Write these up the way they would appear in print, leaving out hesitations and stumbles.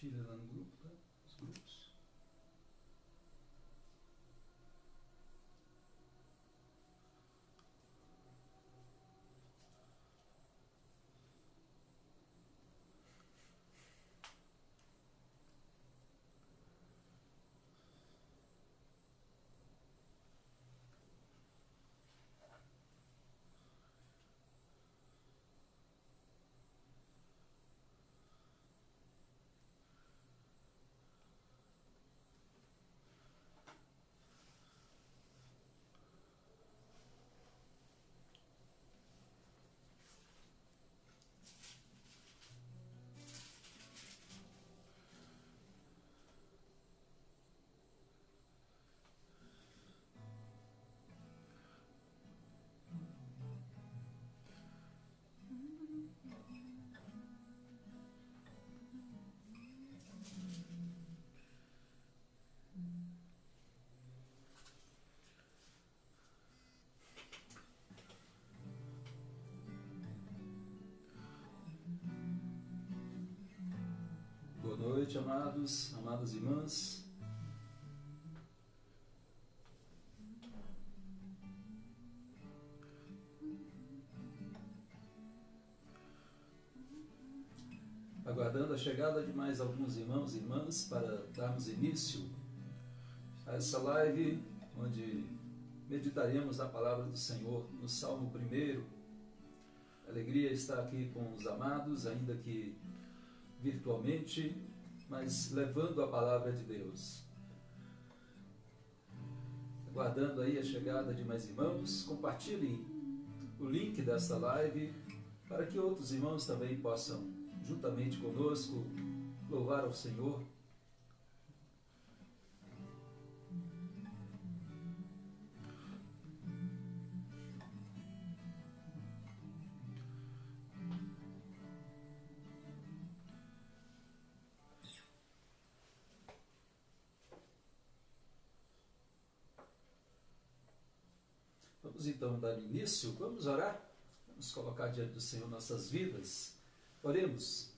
compartilha lá no grupo, tá? Os grupos. Boa noite, amados, amadas irmãs. Aguardando a chegada de mais alguns irmãos e irmãs para darmos início a essa live onde meditaremos na palavra do Senhor no Salmo 1. Alegria estar aqui com os amados, ainda que virtualmente, mas levando a palavra de Deus. Aguardando aí a chegada de mais irmãos, compartilhem o link desta live para que outros irmãos também possam, juntamente conosco, louvar ao Senhor. Vamos então dar início, vamos orar, vamos colocar diante do Senhor nossas vidas. Oremos.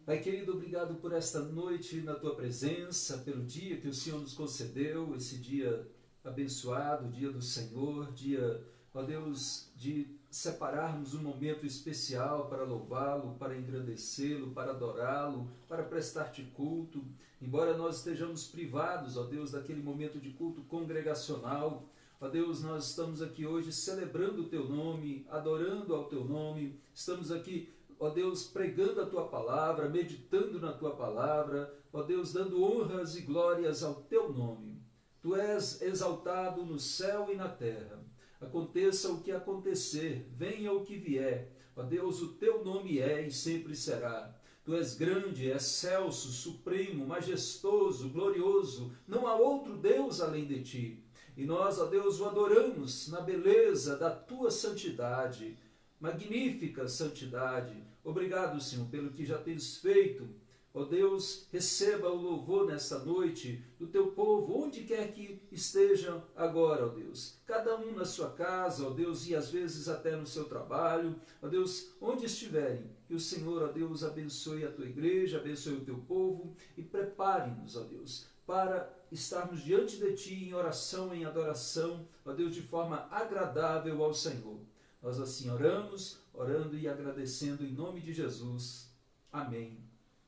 Pai querido, obrigado por esta noite na Tua presença, pelo dia que o Senhor nos concedeu, esse dia abençoado, dia do Senhor, dia, ó Deus, de separarmos um momento especial para louvá-lo, para engrandecê-lo, para adorá-lo, para prestar-te culto. Embora nós estejamos privados, ó Deus, daquele momento de culto congregacional, ó Deus, nós estamos aqui hoje celebrando o Teu nome, adorando ao Teu nome, estamos aqui, ó Deus, pregando a Tua palavra, meditando na Tua palavra, ó Deus, dando honras e glórias ao Teu nome. Tu és exaltado no céu e na terra. Aconteça o que acontecer, venha o que vier, ó Deus, o Teu nome é e sempre será. Tu és grande, excelso, supremo, majestoso, glorioso, não há outro Deus além de Ti. E nós, ó Deus, o adoramos na beleza da Tua santidade, magnífica santidade. Obrigado, Senhor, pelo que já tens feito. Ó Deus, receba o louvor nesta noite do Teu povo, onde quer que estejam agora, ó Deus. Cada um na sua casa, ó Deus, e às vezes até no seu trabalho, ó Deus, onde estiverem. Que o Senhor, ó Deus, abençoe a Tua igreja, abençoe o Teu povo e prepare-nos, ó Deus, para estarmos diante de Ti em oração, em adoração, ó Deus, de forma agradável ao Senhor. Nós assim oramos, orando e agradecendo em nome de Jesus. Amém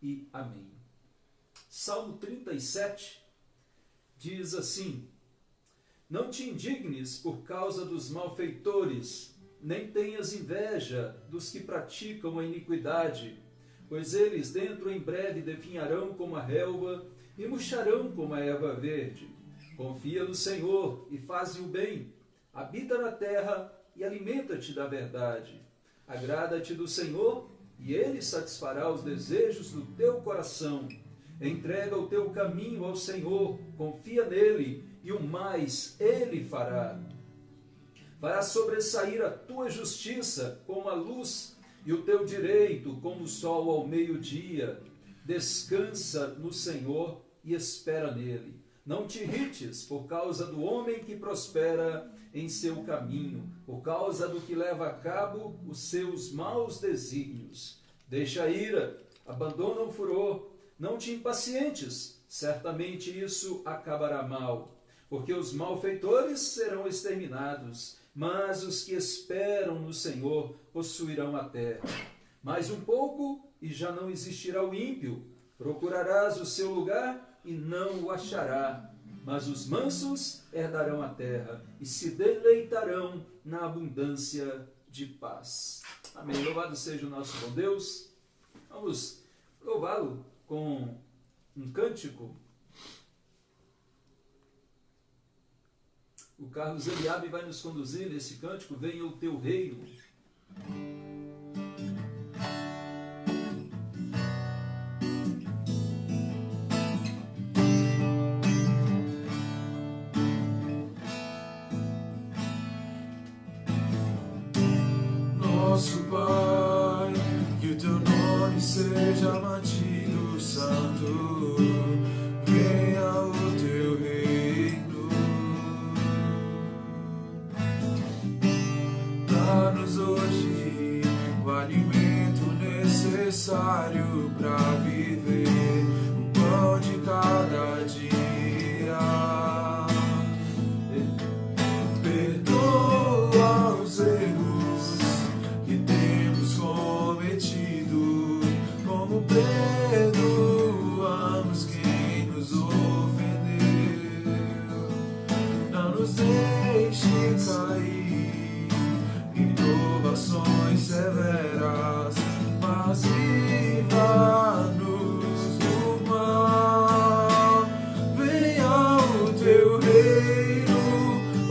e amém. Salmo 37 diz assim: Não te indignes por causa dos malfeitores, nem tenhas inveja dos que praticam a iniquidade, pois eles dentro em breve definharão como a relva e murcharão como a erva verde. Confia no Senhor e faze o bem, habita na terra e alimenta-te da verdade. Agrada-te do Senhor e Ele satisfará os desejos do teu coração. Entrega o teu caminho ao Senhor, confia nele e o mais Ele fará. Fará sobressair a tua justiça como a luz e o teu direito como o sol ao meio-dia. Descansa no Senhor e espera nele. Não te irrites por causa do homem que prospera em seu caminho, por causa do que leva a cabo os seus maus desígnios. Deixa a ira, abandona o furor, Não te impacientes, certamente isso acabará mal, porque os malfeitores serão exterminados, mas os que esperam no Senhor possuirão a terra. Mais um pouco e já não existirá o ímpio. Procurarás o seu lugar e não o achará. Mas os mansos herdarão a terra e se deleitarão na abundância de paz. Amém. Louvado seja o nosso bom Deus. Vamos louvá-lo com um cântico. O Carlos Eliabe vai nos conduzir nesse cântico, Venha o Teu Reino. Nosso Pai, que o Teu nome seja mantido santo, venha o Teu reino. Dá-nos hoje o alimento necessário para viver, o pão de cada dia. Perdoa os erros que temos cometido, como perdoamos quem nos ofendeu. Não nos deixe cair em provações severas, mas livra-nos do mal. Venha o Teu reino,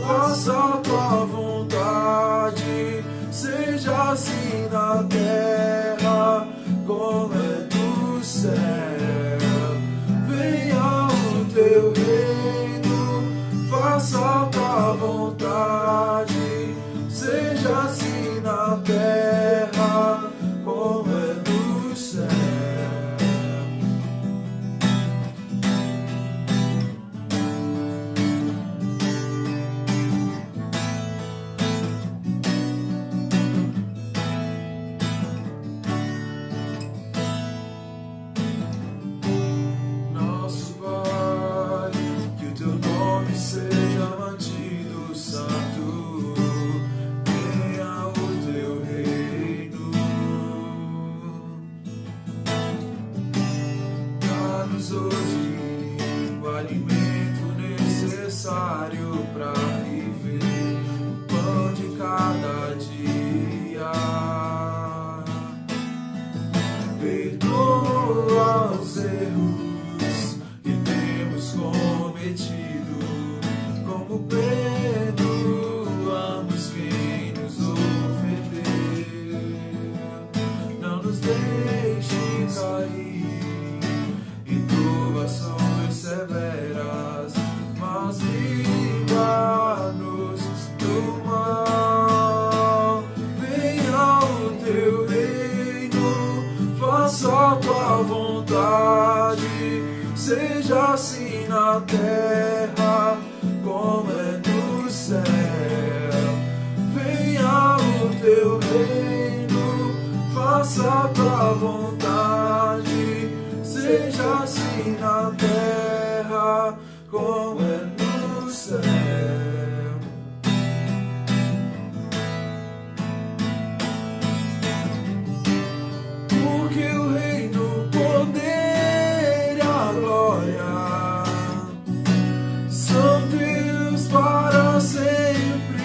faça a Tua vontade, seja assim na terra como é do céu. Venha o Teu reino, faça a Tua vontade, seja assim na terra como é do céu. Nosso Pai, que o Teu nome seja mantido santo, venha o Teu reino. Dá-nos hoje o alimento necessário para viver, o pão de cada dia. Perdoa os erros que temos cometido, como perdoamos quem nos ofendeu. Não nos deixe cair em provações severas, mas livra-nos do mal. Venha o Teu reino, faça a Tua vontade, seja assim na terra como é no céu. Venha o Teu reino, faça a Tua vontade, seja assim na terra como é no céu. Porque o reino, o poder e a glória são Teus para sempre.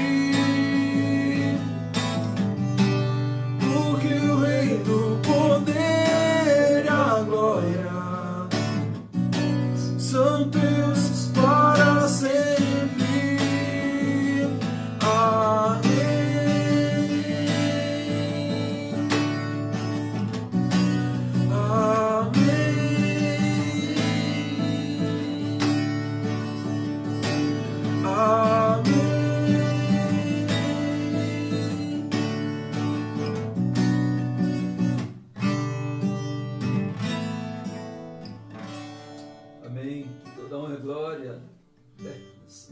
Porque o reino, o poder e a glória são Teus para sempre. Amém. Toda honra e glória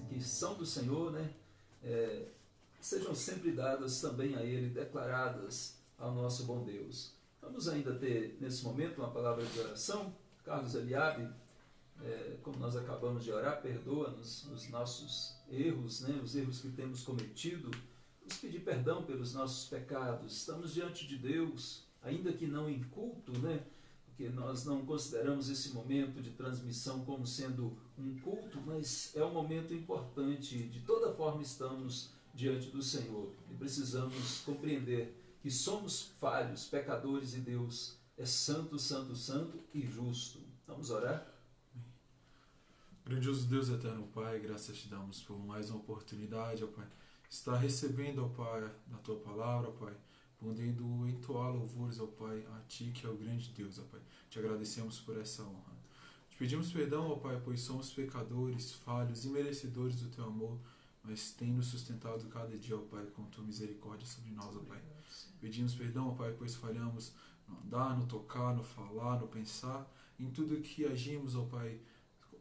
que são do Senhor, né? Sejam sempre dadas também a Ele, declaradas ao nosso bom Deus. Vamos ainda ter nesse momento uma palavra de oração. Carlos Eliabe, como nós acabamos de orar, perdoa-nos os nossos erros, né, os erros que temos cometido, nos pedir perdão pelos nossos pecados. Estamos diante de Deus, ainda que não em culto, né, porque nós não consideramos esse momento de transmissão como sendo um culto, mas é um momento importante. De toda forma estamos diante do Senhor e precisamos compreender que somos falhos, pecadores, e Deus é santo, santo, santo e justo. Vamos orar? Grandioso Deus, eterno Pai, graças te damos por mais uma oportunidade, ó Pai, estar recebendo, ó Pai, da Tua Palavra, ó Pai, podendo entoar louvores, ó Pai, a Ti, que é o grande Deus, ó Pai. Te agradecemos por essa honra. Te pedimos perdão, ó Pai, pois somos pecadores, falhos e merecedores do Teu amor, mas tem nos sustentado cada dia, ó Pai, com Tua misericórdia sobre nós, ó Pai. Pedimos perdão, ó Pai, pois falhamos no andar, no tocar, no falar, no pensar, em tudo que agimos, ó Pai,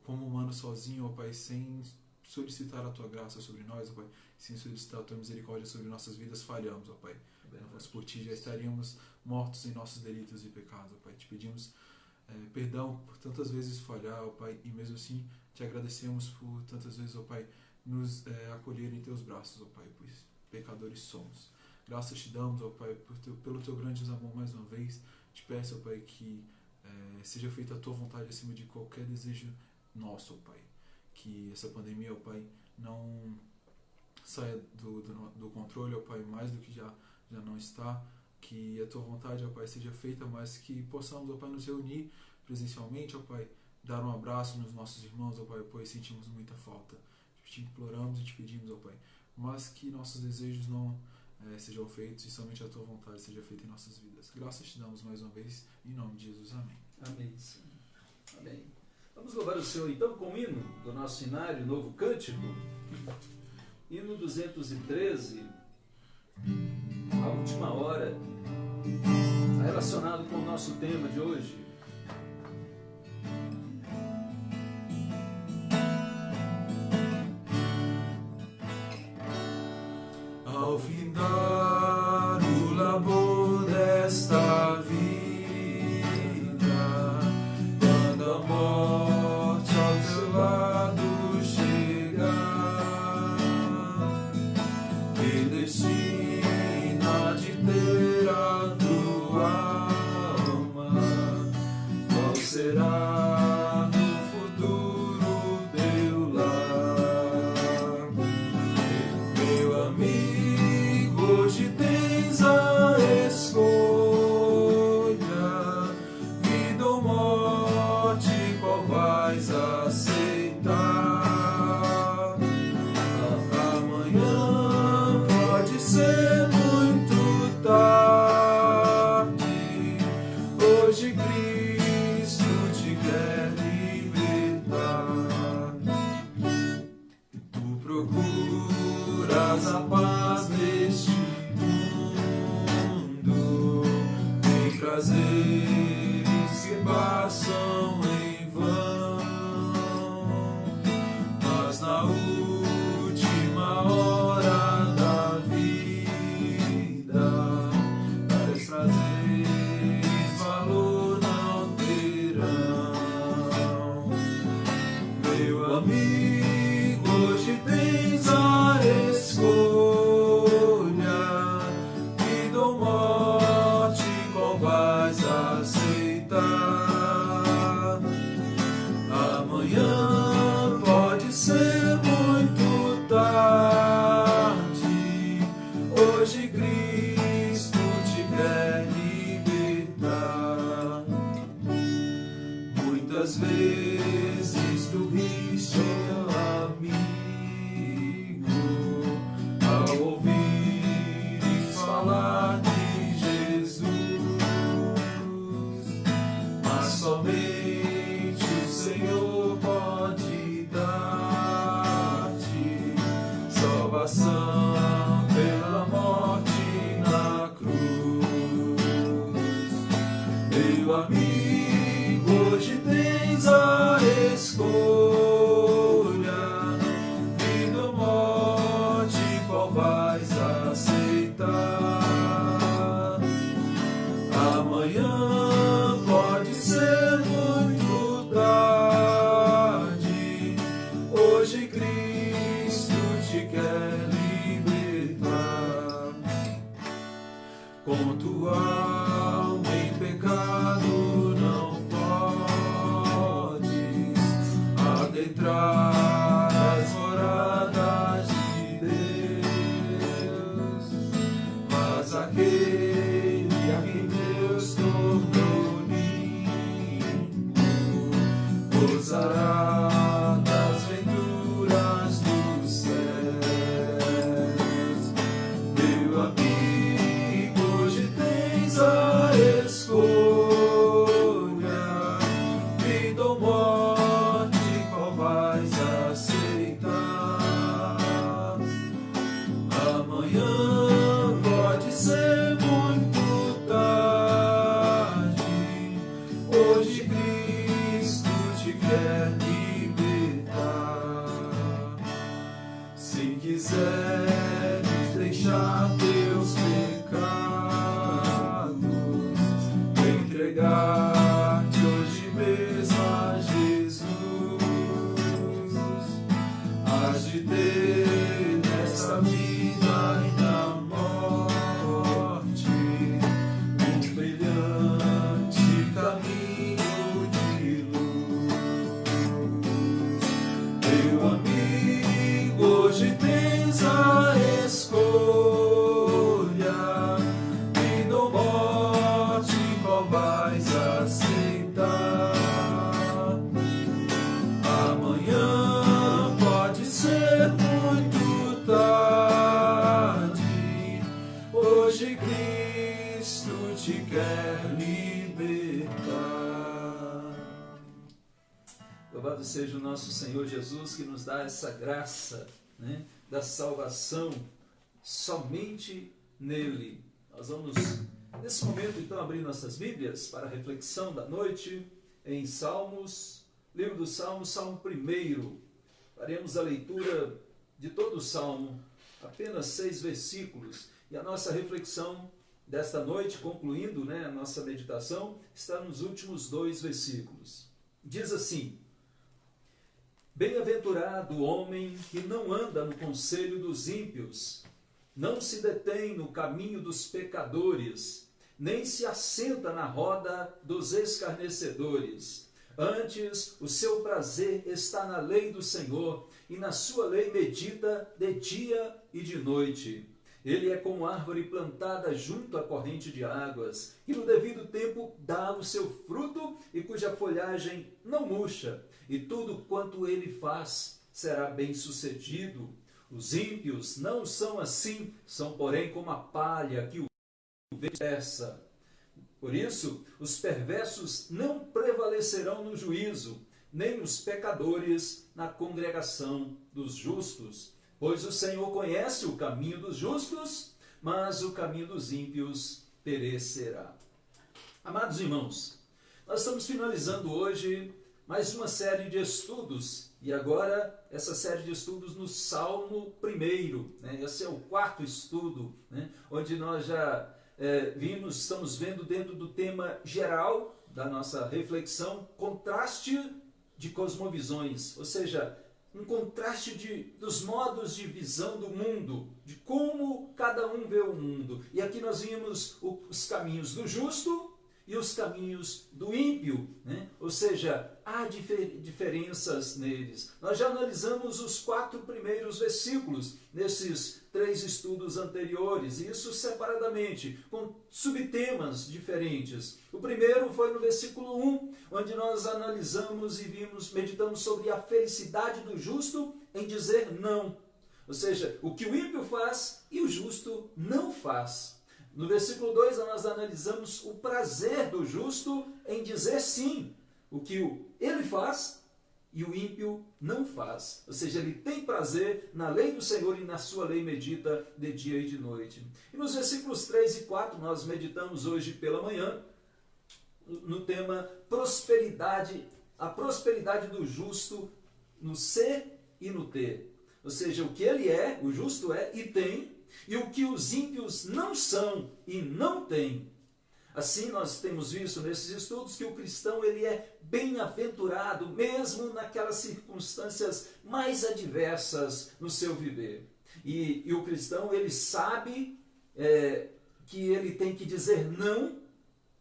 como humano sozinho, ó Pai, sem solicitar a Tua graça sobre nós, ó Pai, sem solicitar a Tua misericórdia sobre nossas vidas, falhamos, ó Pai. Não fosse por Ti, já estaríamos mortos em nossos delitos e pecados, ó Pai. Te pedimos perdão por tantas vezes falhar, ó Pai, e mesmo assim Te agradecemos por tantas vezes, ó Pai, nos acolher em Teus braços, ó Pai, pois pecadores somos. Graças Te damos, ó Pai, pelo Teu grande amor mais uma vez. Te peço, ó Pai, que seja feita a Tua vontade acima de qualquer desejo nosso, ó Pai. Que essa pandemia, ó Pai, não saia do controle, ó Pai, mais do que já não está. Que a Tua vontade, ó Pai, seja feita, mas que possamos, ó Pai, nos reunir presencialmente, ó Pai, dar um abraço nos nossos irmãos, ó Pai, pois sentimos muita falta. Te imploramos e Te pedimos, ó Pai, mas que nossos desejos não sejam feitos e somente a Tua vontade seja feita em nossas vidas. Graças Te damos mais uma vez, em nome de Jesus. Amém. Amém, Senhor. Amém. Vamos louvar o Senhor então com o hino do nosso cenário, Novo Cântico. Hino 213, a última hora, relacionado com o nosso tema de hoje. Ao findar o labor desta vida, quando a morte ao teu lado chegar, que destina de ter a tua alma, qual será no futuro teu lar? Meu amigo, hoje tens a escolha, vida ou morte, qual vais aceitar? Amanhã pode ser muito tarde, hoje Cristo te quer libertar. Tu procuras a paz neste mundo, em prazeres que passam em vão, mas na última hora da vida, tais prazeres valor não terão. Meu amigo, hoje tens a escolha, Cristo te quer libertar. Com tua alma em pecado não podes adentrar as moradas de Deus, mas aquele a quem Deus tornou limpo gozará das venturas dos céus. Meu amigo, hoje tens a escolha, vida ou morte, qual vais aceitar? Amanhã pode ser muito tarde, hoje Cristo te quer libertar. Se quiseres deixar teus pecados, entregar-te hoje mesmo a Jesus, hás de ter nesta vida e na morte um brilhante caminho de luz. Meu amigo, hoje tens a escolha, vida ou morte, qual vais aceitar? Amanhã pode ser muito tarde, hoje Cristo te quer libertar. Louvado seja o nosso Senhor Jesus, que nos dá essa graça, né, da salvação somente nele. Nós vamos, nesse momento, então, abrir nossas Bíblias para a reflexão da noite em Salmos, livro dos Salmos, Salmo 1. Faremos a leitura de todo o Salmo, apenas 6 versículos. E a nossa reflexão desta noite, concluindo, né, a nossa meditação, está nos últimos 2 versículos. Diz assim: Bem-aventurado o homem que não anda no conselho dos ímpios, não se detém no caminho dos pecadores, nem se assenta na roda dos escarnecedores. Antes, o seu prazer está na lei do Senhor, e na sua lei medita de dia e de noite. Ele é como árvore plantada junto à corrente de águas, que no devido tempo dá o seu fruto e cuja folhagem não murcha, e tudo quanto ele faz será bem-sucedido. Os ímpios não são assim, são porém como a palha que o vento dispersa. Por isso, os perversos não prevalecerão no juízo, nem os pecadores na congregação dos justos. Pois o Senhor conhece o caminho dos justos, mas o caminho dos ímpios perecerá. Amados irmãos, nós estamos finalizando hoje mais uma série de estudos, e agora essa série de estudos no Salmo 1, né? Esse é o 4º estudo, né? Onde nós já estamos vendo dentro do tema geral da nossa reflexão, contraste de cosmovisões, ou seja, um contraste dos modos de visão do mundo, de como cada um vê o mundo. E aqui nós vimos os caminhos do justo e os caminhos do ímpio, né? Ou seja, há diferenças neles. Nós já analisamos os 4 primeiros versículos nesses 3 estudos anteriores, e isso separadamente, com subtemas diferentes. O primeiro foi no versículo 1, onde nós analisamos e meditamos sobre a felicidade do justo em dizer não. Ou seja, o que o ímpio faz e o justo não faz. No versículo 2, nós analisamos o prazer do justo em dizer sim, o que ele faz e o ímpio não faz. Ou seja, ele tem prazer na lei do Senhor e na sua lei medita de dia e de noite. E nos versículos 3 e 4, nós meditamos hoje pela manhã no tema prosperidade, a prosperidade do justo no ser e no ter. Ou seja, o que ele é, o justo é e tem, e o que os ímpios não são e não têm. Assim nós temos visto nesses estudos que o cristão ele é bem-aventurado mesmo naquelas circunstâncias mais adversas no seu viver. E o cristão ele sabe que ele tem que dizer não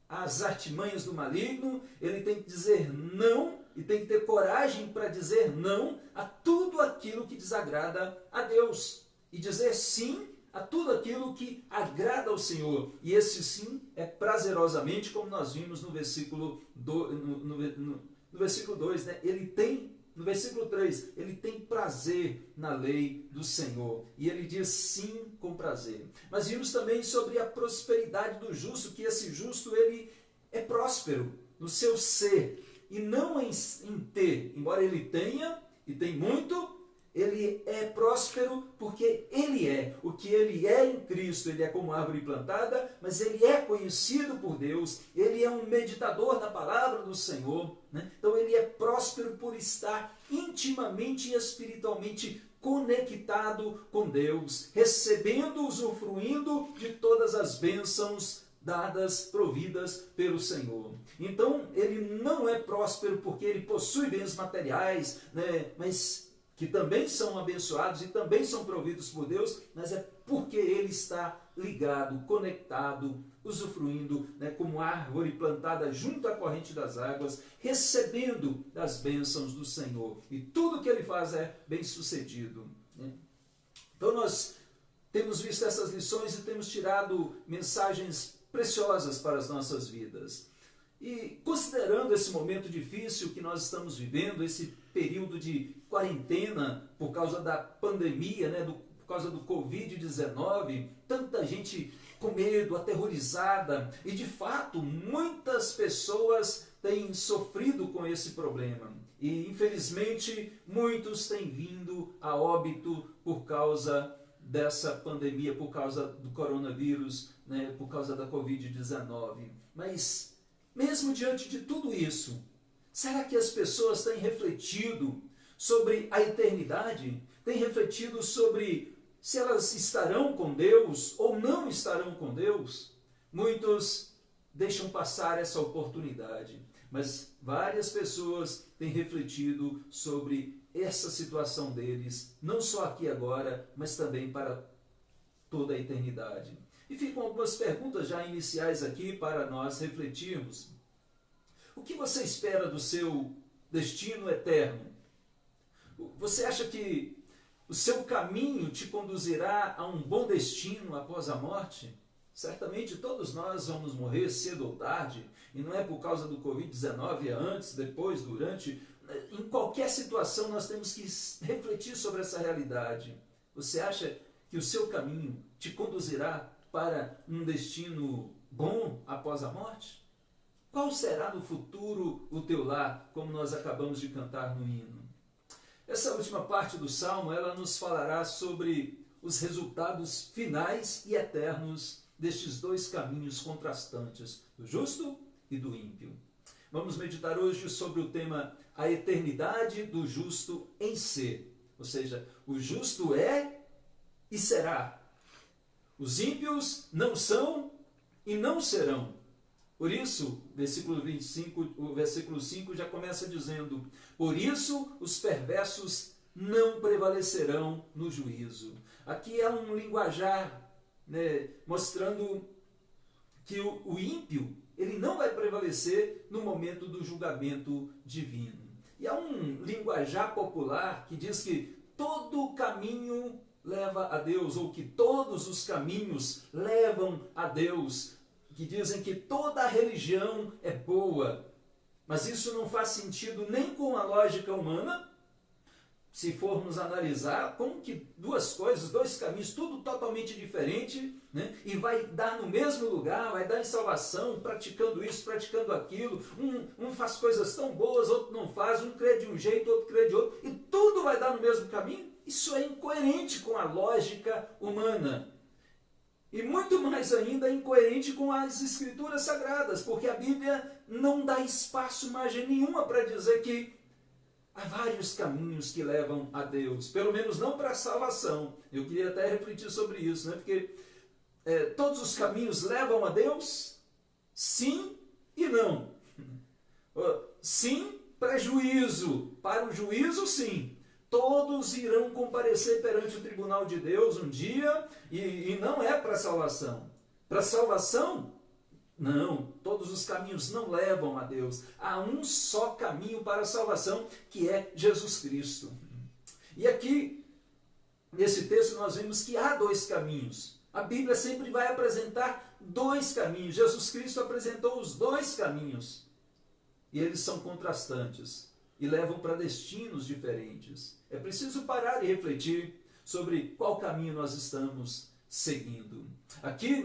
às artimanhas do maligno, ele tem que dizer não e tem que ter coragem para dizer não a tudo aquilo que desagrada a Deus e dizer sim a tudo aquilo que agrada ao Senhor. E esse sim é prazerosamente, como nós vimos no versículo 2, né? No versículo 3, ele tem prazer na lei do Senhor. E ele diz sim com prazer. Mas vimos também sobre a prosperidade do justo, que esse justo ele é próspero no seu ser e não em ter. Embora ele tenha, e tem muito, ele é próspero porque ele é. O que ele é em Cristo, ele é como árvore plantada, mas ele é conhecido por Deus, ele é um meditador da palavra do Senhor, né? Então ele é próspero por estar intimamente e espiritualmente conectado com Deus, recebendo, usufruindo de todas as bênçãos dadas, providas pelo Senhor. Então ele não é próspero porque ele possui bens materiais, né? Mas que também são abençoados e também são providos por Deus, mas é porque ele está ligado, conectado, usufruindo, né, como árvore plantada junto à corrente das águas, recebendo das bênçãos do Senhor. E tudo que ele faz é bem sucedido, né? Então nós temos visto essas lições e temos tirado mensagens preciosas para as nossas vidas. E considerando esse momento difícil que nós estamos vivendo, esse período de quarentena por causa da pandemia, né, por causa do Covid-19, tanta gente com medo, aterrorizada, e de fato muitas pessoas têm sofrido com esse problema. E infelizmente muitos têm vindo a óbito por causa dessa pandemia, por causa do coronavírus, né, por causa da Covid-19. Mas mesmo diante de tudo isso, será que as pessoas têm refletido sobre a eternidade? Têm refletido sobre se elas estarão com Deus ou não estarão com Deus? Muitos deixam passar essa oportunidade, mas várias pessoas têm refletido sobre essa situação deles, não só aqui agora, mas também para toda a eternidade. E ficam algumas perguntas já iniciais aqui para nós refletirmos. O que você espera do seu destino eterno? Você acha que o seu caminho te conduzirá a um bom destino após a morte? Certamente todos nós vamos morrer cedo ou tarde, e não é por causa do Covid-19, é antes, depois, durante. Em qualquer situação nós temos que refletir sobre essa realidade. Você acha que o seu caminho te conduzirá para um destino bom após a morte? Qual será no futuro o teu lar, como nós acabamos de cantar no hino? Essa última parte do Salmo, ela nos falará sobre os resultados finais e eternos destes dois caminhos contrastantes, do justo e do ímpio. Vamos meditar hoje sobre o tema a eternidade do justo em ser. Ou seja, o justo é e será. Os ímpios não são e não serão. Por isso, versículo 25, o versículo 5 já começa dizendo: por isso os perversos não prevalecerão no juízo. Aqui é um linguajar, né, mostrando que o ímpio ele não vai prevalecer no momento do julgamento divino. E há um linguajar popular que diz que todo caminho leva a Deus, ou que todos os caminhos levam a Deus, que dizem que toda religião é boa. Mas isso não faz sentido nem com a lógica humana, se formos analisar como que duas coisas, dois caminhos, tudo totalmente diferente, né? E vai dar no mesmo lugar, vai dar em salvação, praticando isso, praticando aquilo. Um faz coisas tão boas, outro não faz, um crê de um jeito, outro crê de outro, e tudo vai dar no mesmo caminho. Isso é incoerente com a lógica humana. E muito mais ainda incoerente com as Escrituras Sagradas, porque a Bíblia não dá espaço, margem nenhuma para dizer que há vários caminhos que levam a Deus, pelo menos não para a salvação. Eu queria até refletir sobre isso, né? Porque todos os caminhos levam a Deus? sim e não. Sim, prejuízo. Para o juízo, sim. Todos irão comparecer perante o tribunal de Deus um dia, e não é para salvação. Para salvação, não. Todos os caminhos não levam a Deus. Há um só caminho para a salvação, que é Jesus Cristo. E aqui, nesse texto, nós vemos que há dois caminhos. A Bíblia sempre vai apresentar dois caminhos. Jesus Cristo apresentou os dois caminhos. E eles são contrastantes e levam para destinos diferentes. É preciso parar e refletir sobre qual caminho nós estamos seguindo. Aqui,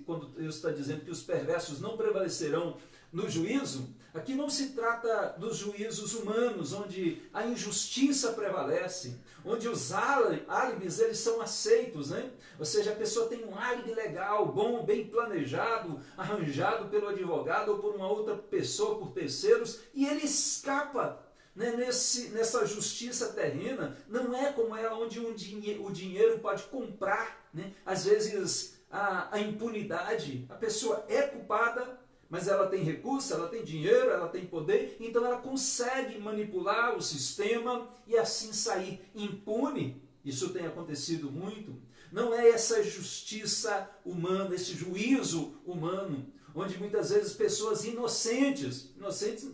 quando Deus está dizendo que os perversos não prevalecerão no juízo, aqui não se trata dos juízos humanos, onde a injustiça prevalece, onde os álibis eles são aceitos, né? Ou seja, a pessoa tem um álibi legal, bom, bem planejado, arranjado pelo advogado ou por uma outra pessoa, por terceiros, e ele escapa. Né? Nessa justiça terrena, não é como ela onde o dinheiro pode comprar, né? Às vezes a impunidade, a pessoa é culpada, mas ela tem recurso, ela tem dinheiro, ela tem poder, então ela consegue manipular o sistema e assim sair impune. Isso tem acontecido muito. Não é essa justiça humana, esse juízo humano, onde muitas vezes pessoas inocentes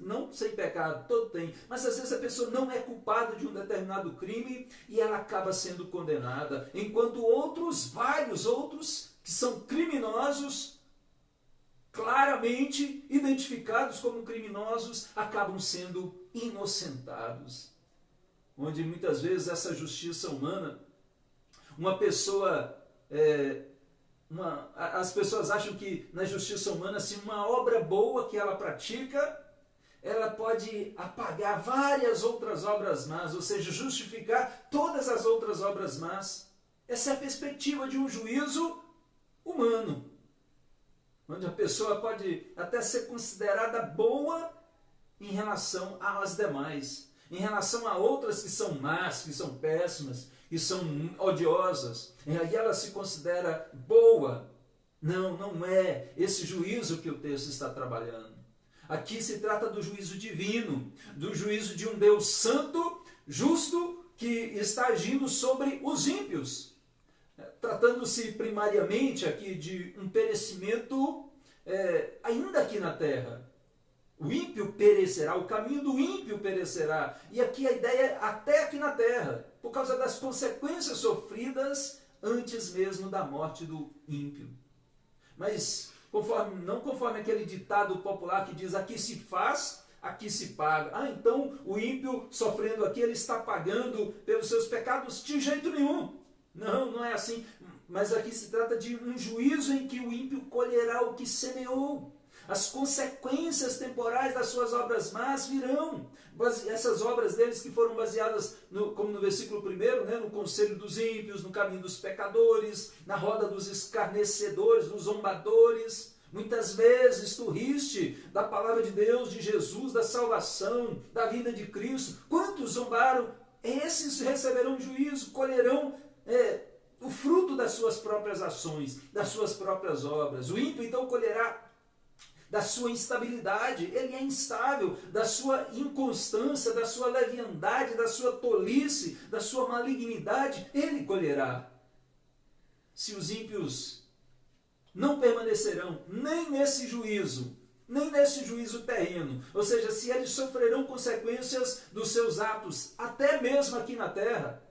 não sem pecado, todo tem, mas às vezes a pessoa não é culpada de um determinado crime e ela acaba sendo condenada, enquanto vários outros que são criminosos, claramente identificados como criminosos, acabam sendo inocentados. Onde muitas vezes essa justiça humana, uma pessoa... as pessoas acham que na justiça humana, assim, uma obra boa que ela pratica, ela pode apagar várias outras obras más, ou seja, justificar todas as outras obras más. Essa é a perspectiva de um juízo humano, onde a pessoa pode até ser considerada boa em relação às demais, em relação a outras que são más, que são péssimas, que são odiosas, e aí ela se considera boa. Não, não é esse juízo que o texto está trabalhando. Aqui se trata do juízo divino, do juízo de um Deus santo, justo, que está agindo sobre os ímpios. Tratando-se primariamente aqui de um perecimento ainda aqui na terra. O ímpio perecerá, o caminho do ímpio perecerá. E aqui a ideia é até aqui na terra, por causa das consequências sofridas antes mesmo da morte do ímpio. Mas não conforme aquele ditado popular que diz: aqui se faz, aqui se paga. Então o ímpio sofrendo aqui, ele está pagando pelos seus pecados? De jeito nenhum. Não, não é assim. Mas aqui se trata de um juízo em que o ímpio colherá o que semeou. As consequências temporais das suas obras más virão. Essas obras deles que foram baseadas, como no versículo 1, né, no conselho dos ímpios, no caminho dos pecadores, na roda dos escarnecedores, dos zombadores. Muitas vezes tu riste da palavra de Deus, de Jesus, da salvação, da vida de Cristo. Quantos zombaram? Esses receberão juízo, colherão o fruto das suas próprias ações, das suas próprias obras. O ímpio então colherá da sua instabilidade, ele é instável, da sua inconstância, da sua leviandade, da sua tolice, da sua malignidade, ele colherá. Se os ímpios não permanecerão nem nesse juízo terreno, ou seja, se eles sofrerão consequências dos seus atos, até mesmo aqui na terra,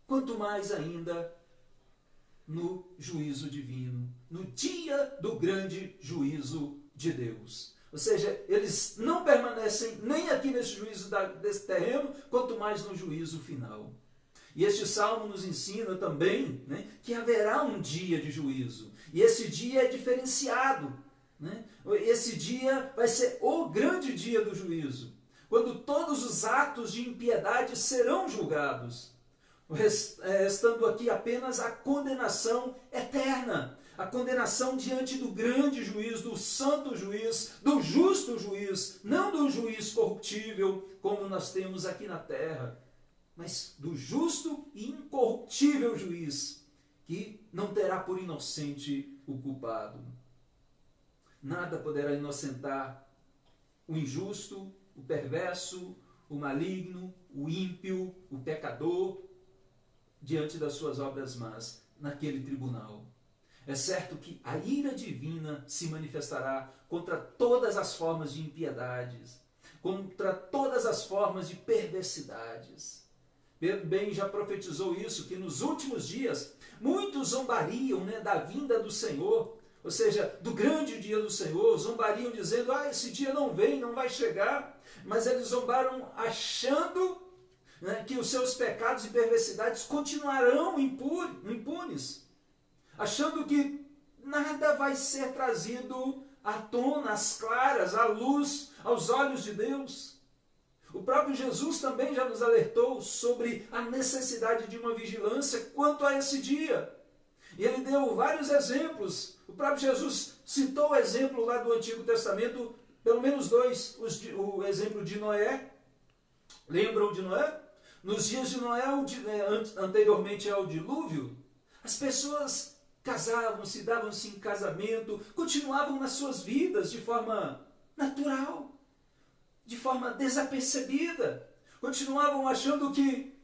quanto mais ainda no juízo divino, no dia do grande juízo de Deus. Ou seja, eles não permanecem nem aqui nesse juízo desse terreno, quanto mais no juízo final. E este salmo nos ensina também, né, que haverá um dia de juízo. E esse dia é diferenciado. Né? Esse dia vai ser o grande dia do juízo, quando todos os atos de impiedade serão julgados, restando aqui apenas a condenação eterna, a condenação diante do grande juiz, do santo juiz, do justo juiz, não do juiz corruptível, como nós temos aqui na terra, mas do justo e incorruptível juiz, que não terá por inocente o culpado. Nada poderá inocentar o injusto, o perverso, o maligno, o ímpio, o pecador, diante das suas obras más, naquele tribunal. É certo que a ira divina se manifestará contra todas as formas de impiedades, contra todas as formas de perversidades. Pedro bem já profetizou isso, que nos últimos dias muitos zombariam, da vinda do Senhor, ou seja, do grande dia do Senhor, zombariam dizendo, esse dia não vem, não vai chegar, mas eles zombaram achando que os seus pecados e perversidades continuarão impunes, achando que nada vai ser trazido à tona, às claras, à luz, aos olhos de Deus. O próprio Jesus também já nos alertou sobre a necessidade de uma vigilância quanto a esse dia. E ele deu vários exemplos. O próprio Jesus citou o exemplo lá do Antigo Testamento, pelo menos dois, o exemplo de Noé. Lembram de Noé? Nos dias de Noé, anteriormente ao dilúvio, as pessoas casavam-se, davam-se em casamento, continuavam nas suas vidas de forma natural, de forma desapercebida, continuavam achando que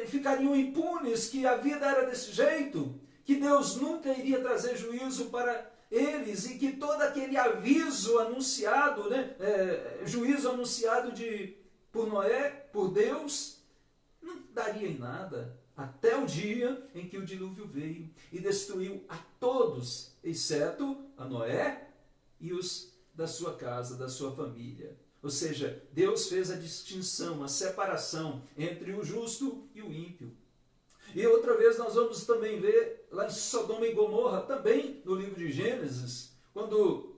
ficariam impunes, que a vida era desse jeito, que Deus nunca iria trazer juízo para eles e que todo aquele aviso anunciado, juízo anunciado por Noé, por Deus, não daria em nada, até o dia em que o dilúvio veio e destruiu a todos, exceto a Noé e os da sua casa, da sua família. Ou seja, Deus fez a distinção, a separação entre o justo e o ímpio. E outra vez nós vamos também ver lá em Sodoma e Gomorra, também no livro de Gênesis, quando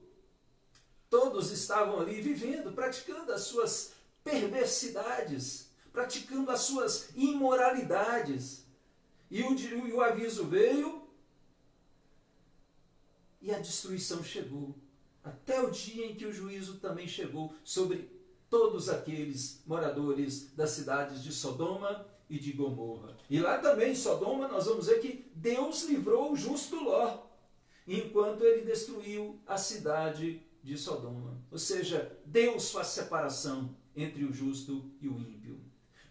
todos estavam ali vivendo, praticando as suas perversidades, praticando as suas imoralidades. E o aviso veio e a destruição chegou. Até o dia em que o juízo também chegou sobre todos aqueles moradores das cidades de Sodoma e de Gomorra. E lá também em Sodoma nós vamos ver que Deus livrou o justo Ló, enquanto ele destruiu a cidade de Sodoma. Ou seja, Deus faz separação entre o justo e o ímpio.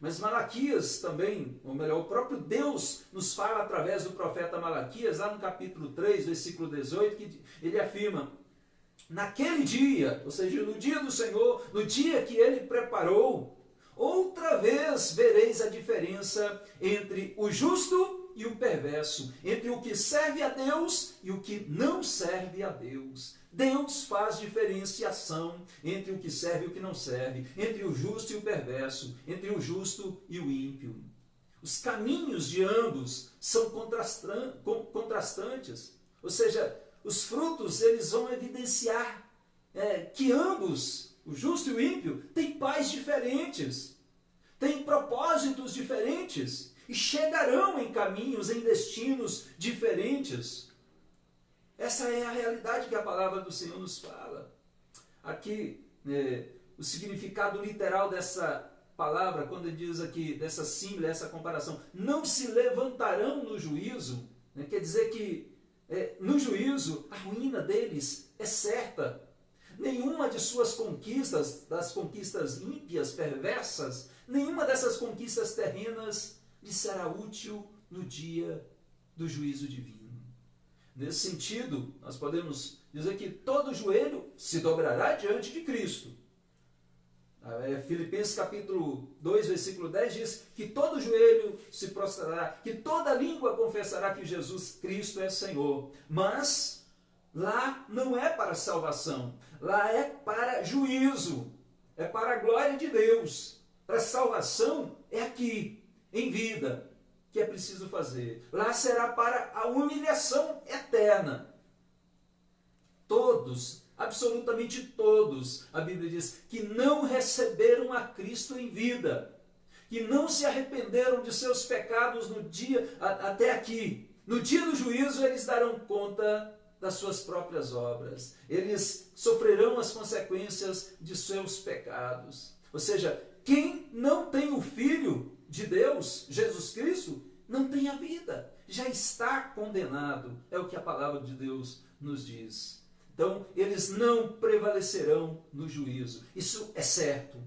Mas Malaquias também, ou melhor, o próprio Deus nos fala através do profeta Malaquias, lá no capítulo 3, versículo 18, que ele afirma: naquele dia, ou seja, no dia do Senhor, no dia que ele preparou, outra vez vereis a diferença entre o justo e o perverso, entre o que serve a Deus e o que não serve a Deus. Deus faz diferenciação entre o que serve e o que não serve, entre o justo e o perverso, entre o justo e o ímpio. Os caminhos de ambos são contrastantes, ou seja, os frutos eles vão evidenciar que ambos, o justo e o ímpio, têm pais diferentes, têm propósitos diferentes e chegarão em caminhos, em destinos diferentes. Essa é a realidade que a palavra do Senhor nos fala. Aqui, o significado literal dessa palavra, quando ele diz aqui, dessa símbolo, essa comparação, não se levantarão no juízo, quer dizer que no juízo a ruína deles é certa. Nenhuma de suas conquistas, das conquistas ímpias, perversas, nenhuma dessas conquistas terrenas lhe será útil no dia do juízo divino. Nesse sentido, nós podemos dizer que todo joelho se dobrará diante de Cristo. Filipenses capítulo 2, versículo 10 diz que todo joelho se prostrará, que toda língua confessará que Jesus Cristo é Senhor. Mas lá não é para salvação, lá é para juízo, é para a glória de Deus. Para salvação é aqui, em vida, que é preciso fazer. Lá será para a humilhação eterna. Todos, absolutamente todos, a Bíblia diz, que não receberam a Cristo em vida, que não se arrependeram de seus pecados no dia, até aqui. No dia do juízo eles darão conta das suas próprias obras. Eles sofrerão as consequências de seus pecados. Ou seja, quem não tem o Filho de Deus, Jesus Cristo, não tem a vida, já está condenado, é o que a palavra de Deus nos diz. Então, eles não prevalecerão no juízo. Isso é certo.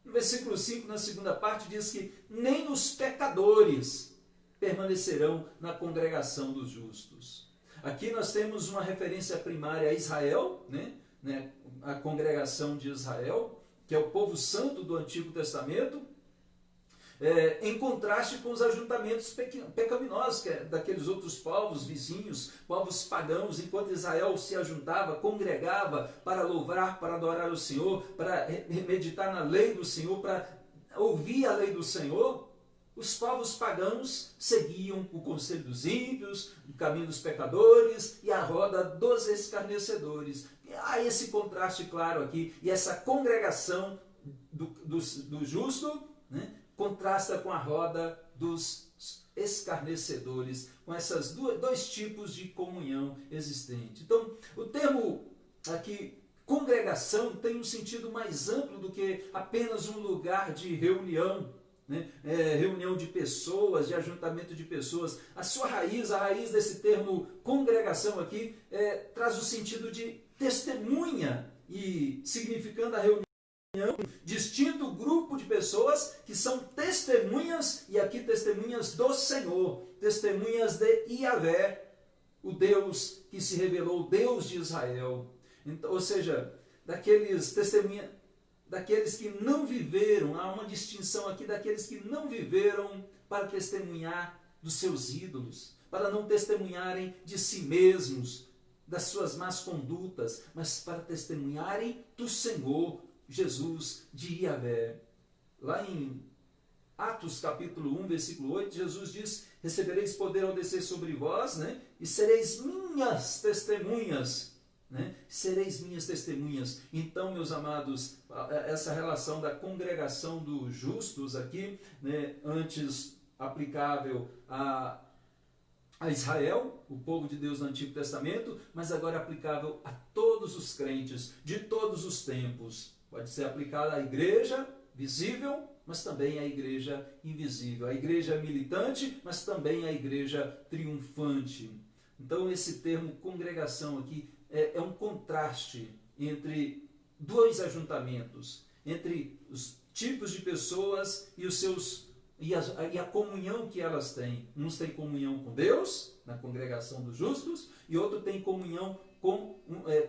No versículo 5, na segunda parte, diz que nem os pecadores permanecerão na congregação dos justos. Aqui nós temos uma referência primária a Israel, né? A congregação de Israel, que é o povo santo do Antigo Testamento, em contraste com os ajuntamentos pecaminosos, que é daqueles outros povos vizinhos, povos pagãos, enquanto Israel se ajuntava, congregava para louvar, para adorar o Senhor, para meditar na lei do Senhor, para ouvir a lei do Senhor, os povos pagãos seguiam o conselho dos ímpios, o caminho dos pecadores e a roda dos escarnecedores. Há esse contraste claro aqui, e essa congregação do justo, né, contrasta com a roda dos escarnecedores, com esses dois tipos de comunhão existente. Então, o termo aqui, congregação, tem um sentido mais amplo do que apenas um lugar de reunião, né? Reunião de pessoas, de ajuntamento de pessoas. A raiz desse termo congregação aqui traz o sentido de testemunha, e significando a reunião, distinto grupo de pessoas que são testemunhas, e aqui testemunhas do Senhor, testemunhas de Yahvé, o Deus que se revelou, o Deus de Israel. Então, ou seja, daqueles que não viveram, há uma distinção aqui daqueles que não viveram para testemunhar dos seus ídolos, para não testemunharem de si mesmos, das suas más condutas, mas para testemunharem do Senhor Jesus de Yahvé. Lá em Atos capítulo 1, versículo 8, Jesus diz: recebereis poder ao descer sobre vós, né? E sereis minhas testemunhas. Né? Sereis minhas testemunhas. Então, meus amados, essa relação da congregação dos justos aqui, né, antes aplicável a Israel, o povo de Deus no Antigo Testamento, mas agora aplicável a todos os crentes de todos os tempos. Pode ser aplicada à igreja visível, mas também à igreja invisível. A igreja militante, mas também à igreja triunfante. Então, esse termo congregação aqui é um contraste entre dois ajuntamentos, entre os tipos de pessoas e os seus e a comunhão que elas têm. Uns têm comunhão com Deus, na congregação dos justos, e outro tem comunhão com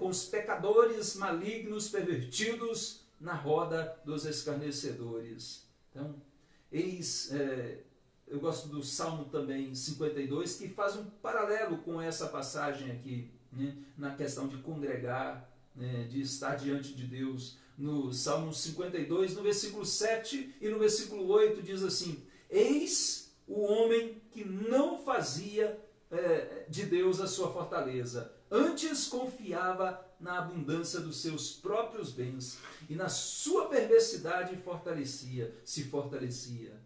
os pecadores malignos, pervertidos, na roda dos escarnecedores. Então, eu gosto do Salmo também 52, que faz um paralelo com essa passagem aqui, né, na questão de congregar, né, de estar diante de Deus. No Salmo 52, no versículo 7 e no versículo 8, diz assim: eis o homem que não fazia de Deus a sua fortaleza, antes confiava na abundância dos seus próprios bens, e na sua perversidade se fortalecia.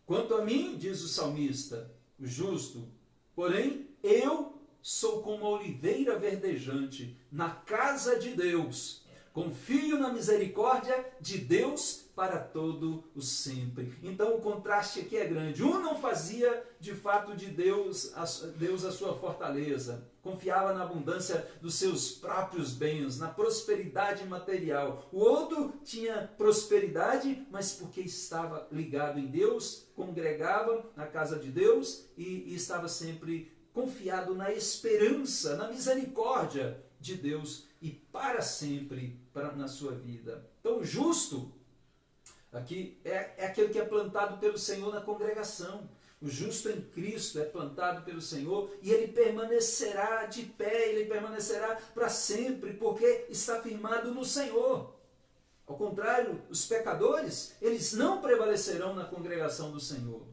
Quanto a mim, diz o salmista, o justo, porém eu sou como a oliveira verdejante na casa de Deus. Confio na misericórdia de Deus para todo o sempre. Então o contraste aqui é grande. Um não fazia de fato de Deus a sua fortaleza. Confiava na abundância dos seus próprios bens, na prosperidade material. O outro tinha prosperidade, mas porque estava ligado em Deus, congregava na casa de Deus e estava sempre confiado na esperança, na misericórdia de Deus e para sempre na sua vida. Então, o justo aqui é aquele que é plantado pelo Senhor na congregação. O justo em Cristo é plantado pelo Senhor e ele permanecerá de pé, ele permanecerá para sempre, porque está firmado no Senhor. Ao contrário, os pecadores, eles não prevalecerão na congregação do Senhor.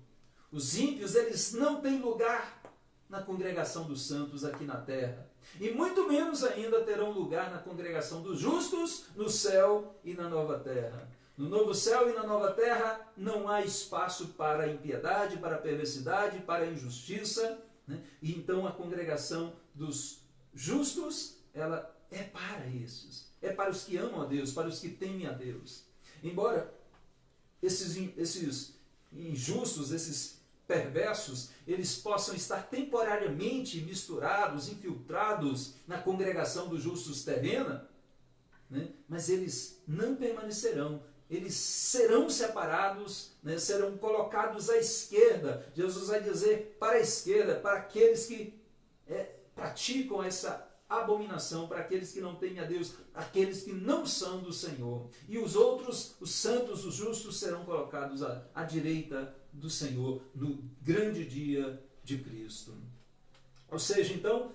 Os ímpios, eles não têm lugar na congregação dos santos aqui na terra. E muito menos ainda terão lugar na congregação dos justos no céu e na nova terra. No novo céu e na nova terra não há espaço para a impiedade, para a perversidade, para a injustiça. Né? E então a congregação dos justos, ela é para esses. É para os que amam a Deus, para os que temem a Deus. Embora esses injustos, esses perversos, eles possam estar temporariamente misturados, infiltrados na congregação dos justos terrena, né? Mas eles não permanecerão, eles serão separados, né? Serão colocados à esquerda. Jesus vai dizer para a esquerda, para aqueles que praticam essa abominação, para aqueles que não temem a Deus, aqueles que não são do Senhor. E os outros, os santos, os justos, serão colocados à direita do Senhor no grande dia de Cristo. Ou seja, então,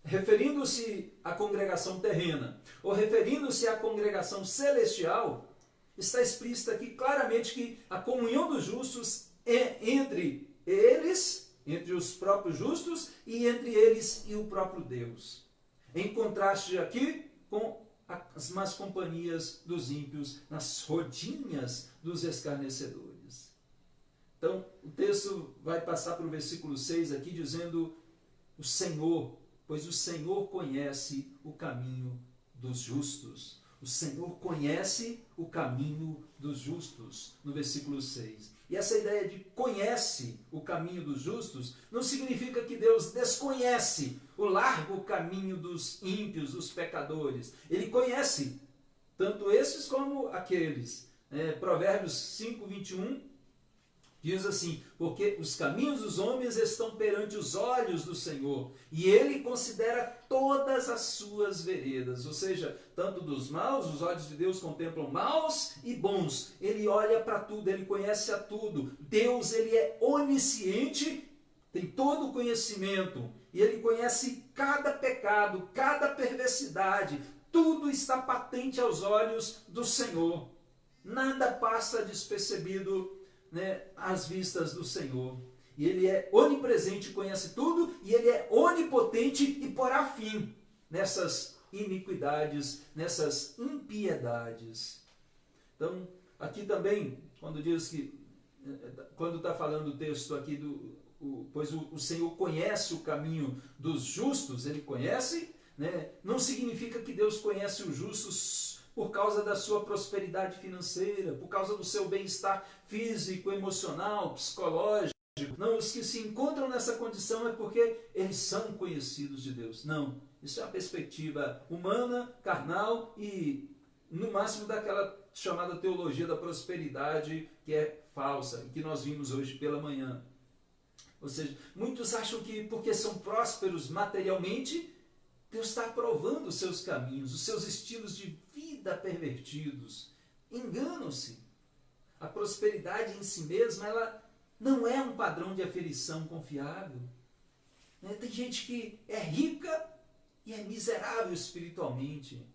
referindo-se à congregação terrena, ou referindo-se à congregação celestial, está explícito aqui claramente que a comunhão dos justos é entre eles, entre os próprios justos, e entre eles e o próprio Deus. Em contraste aqui com as más companhias dos ímpios, nas rodinhas dos escarnecedores. Então, o texto vai passar para o versículo 6 aqui, dizendo: o Senhor, pois o Senhor conhece o caminho dos justos. O Senhor conhece o caminho dos justos, no versículo 6. E essa ideia de conhece o caminho dos justos não significa que Deus desconhece o largo caminho dos ímpios, dos pecadores. Ele conhece tanto esses como aqueles. Provérbios 5, 21 diz assim: porque os caminhos dos homens estão perante os olhos do Senhor, e Ele considera todas as suas veredas. Ou seja, tanto dos maus, os olhos de Deus contemplam maus e bons. Ele olha para tudo, Ele conhece a tudo. Deus, Ele é onisciente, tem todo o conhecimento, e Ele conhece cada pecado, cada perversidade. Tudo está patente aos olhos do Senhor. Nada passa despercebido, né, às vistas do Senhor. E Ele é onipresente, conhece tudo, e Ele é onipotente e porá fim nessas iniquidades, nessas impiedades. Então, aqui também, quando diz que, quando está falando o texto aqui pois o Senhor conhece o caminho dos justos, Ele conhece, né? Não significa que Deus conhece os justos por causa da sua prosperidade financeira, por causa do seu bem-estar físico, emocional, psicológico. Não, os que se encontram nessa condição é porque eles são conhecidos de Deus. Não, isso é uma perspectiva humana, carnal e, no máximo, daquela chamada teologia da prosperidade, que é falsa, e que nós vimos hoje pela manhã. Ou seja, muitos acham que porque são prósperos materialmente, Deus está aprovando os seus caminhos, os seus estilos de vida pervertidos. Enganam-se. A prosperidade em si mesma, ela não é um padrão de aferição confiável. Tem gente que é rica e é miserável espiritualmente.